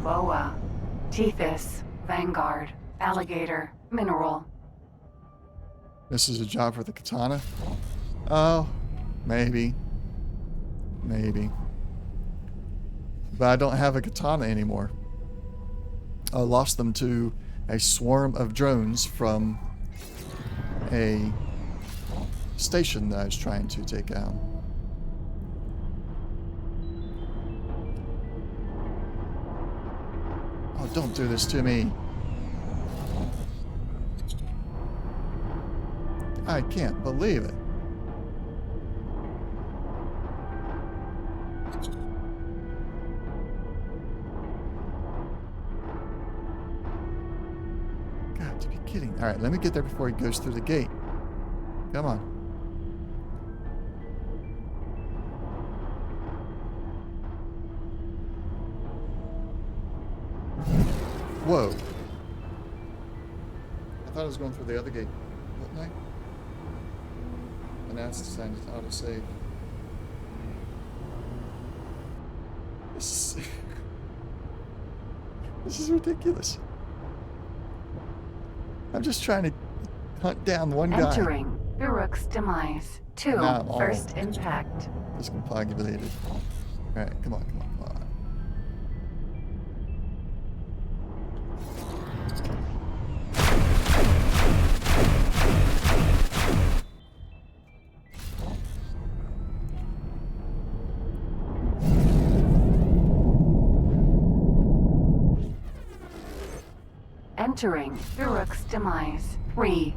B: Boa. Tethys. Vanguard. Alligator. Mineral.
A: This is a job for the katana? Oh, maybe. Maybe. But I don't have a katana anymore. I lost them to a swarm of drones from a station that I was trying to take out. Oh, don't do this to me. I can't believe it. Got to be kidding. All right, let me get there before he goes through the gate. Come on. Whoa. I thought I was going through the other gate, wasn't I? And now it's decided to auto-save. This is ridiculous. I'm just trying to hunt down one guy.
B: Entering Uruk's demise. 2.
A: Not all.
B: First impact.
A: Discombobulated. Alright, come on, come on, come on.
B: Entering Uruk's demise. 3.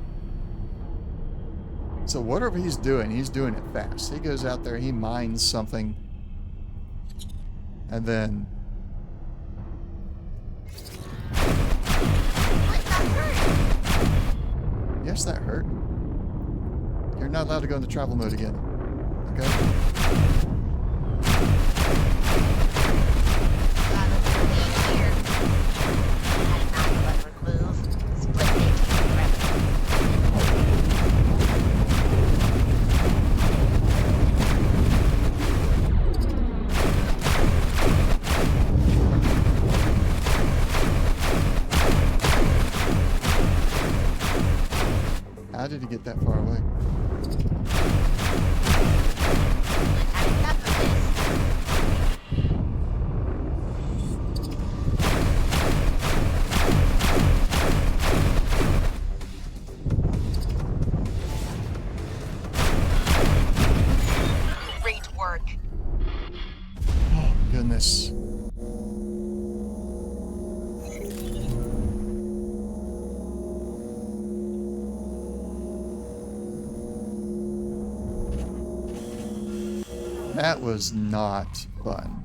A: So whatever he's doing it fast. He goes out there, he mines something, and then... Yes, that hurt. You're not allowed to go into travel mode again. Okay? How did he get that far away?
F: Great work.
A: Oh, goodness. That was not fun.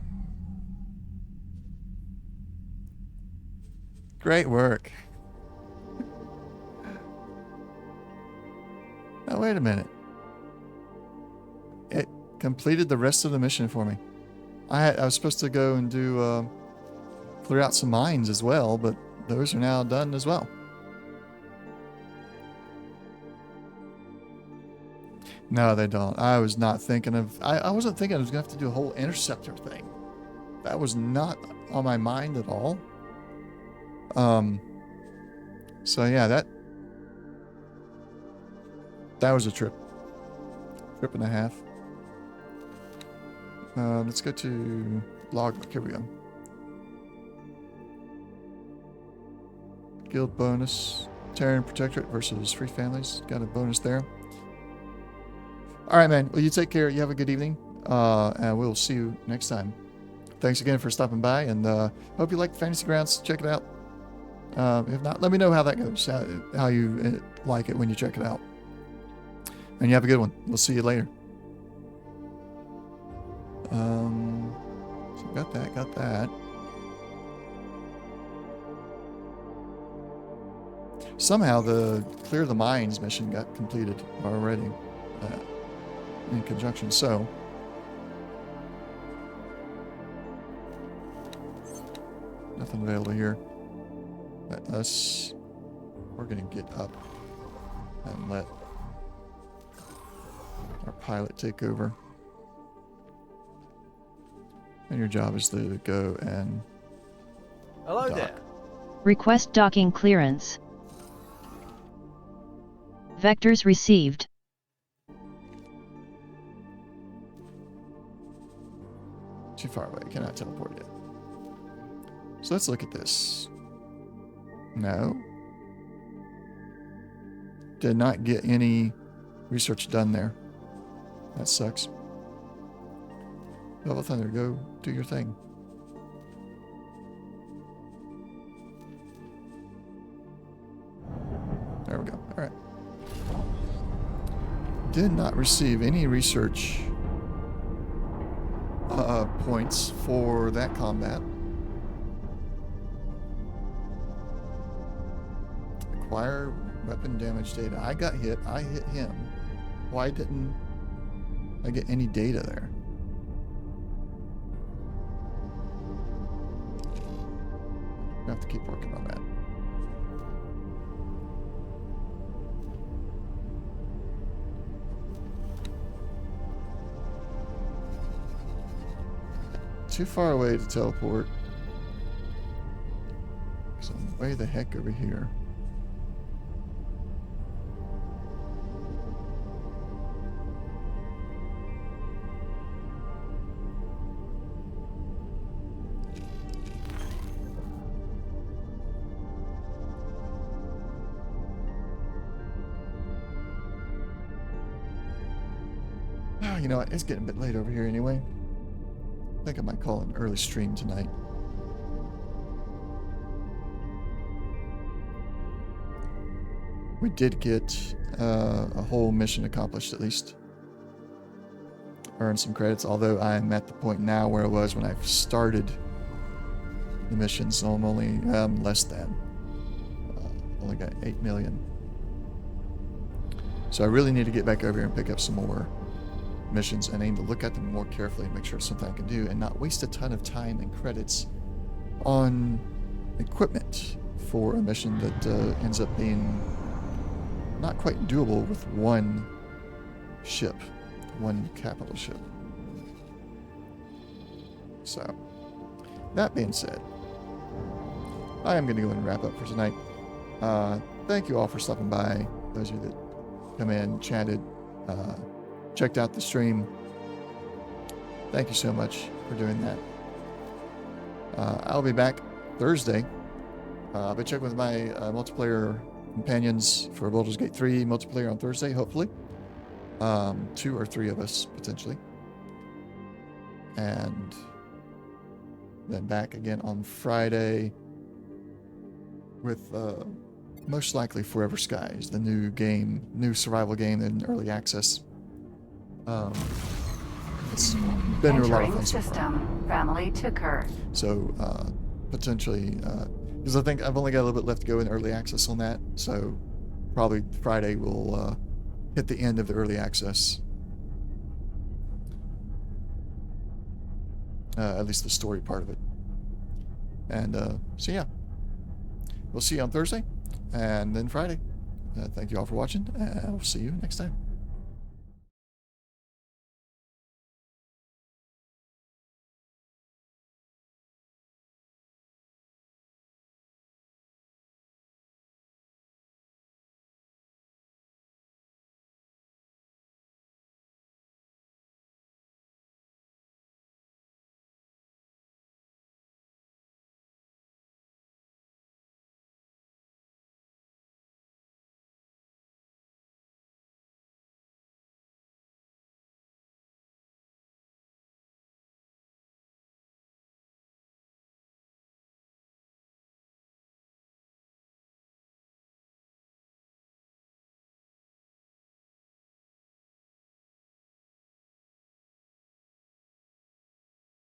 A: Great work. Now wait a minute. It completed the rest of the mission for me. I was supposed to go and do clear out some mines as well, but those are now done as well. No, they don't. I was not thinking of... I wasn't thinking I was going to have to do a whole interceptor thing. That was not on my mind at all. So yeah, that was a trip. Trip and a half. Let's go to logbook. Here we go. Guild bonus. Terran Protectorate versus Free Families. Got a bonus there. Alright, man. Well, you take care. You have a good evening. And we'll see you next time. Thanks again for stopping by. And hope you like Fantasy Grounds. Check it out. If not, let me know how that goes. How you like it when you check it out. And you have a good one. We'll see you later. So got that. Somehow the clear the mines mission got completed already in conjunction. So nothing available here. Let us. We're gonna get up and let our pilot take over. And your job is to go and
C: Hello
A: dock.
C: there.
D: Request docking clearance. Vectors received.
A: Too far away. Cannot teleport yet. So let's look at this. No. Did not get any research done there. That sucks. Velvet Thunder, go do your thing. There we go. Alright. Did not receive any research points for that combat. Acquire weapon damage data. I got hit. I hit him. Why didn't I get any data there? I have to keep working on that. Too far away to teleport. So I'm way the heck over here. Oh, you know what? It's getting a bit late over here anyway. I think I might call an early stream tonight. We did get a whole mission accomplished at least. Earned some credits, although I'm at the point now where I was when I started the mission, so I'm only less than. Only got 8 million. So I really need to get back over here and pick up some more missions and aim to look at them more carefully and make sure it's something I can do and not waste a ton of time and credits on equipment for a mission that ends up being not quite doable with one ship, one capital ship. So, that being said, I am going to go and wrap up for tonight. Thank you all for stopping by. Those of you that come in, chatted, checked out the stream. Thank you so much for doing that. I'll be back Thursday. I'll be checking with my multiplayer companions for Baldur's Gate 3 multiplayer on Thursday, hopefully. 2 or 3 of us, potentially. And then back again on Friday with most likely Forever Skies, the new game, new survival game in early access. it's been a lot of
B: Entering
A: fun so far.
B: system. Family Tucker.
A: So potentially, because I think I've only got a little bit left to go in early access on that. So probably Friday we'll hit the end of the early access. At least the story part of it. And so yeah, we'll see you on Thursday and then Friday. Thank you all for watching, and we'll see you next time.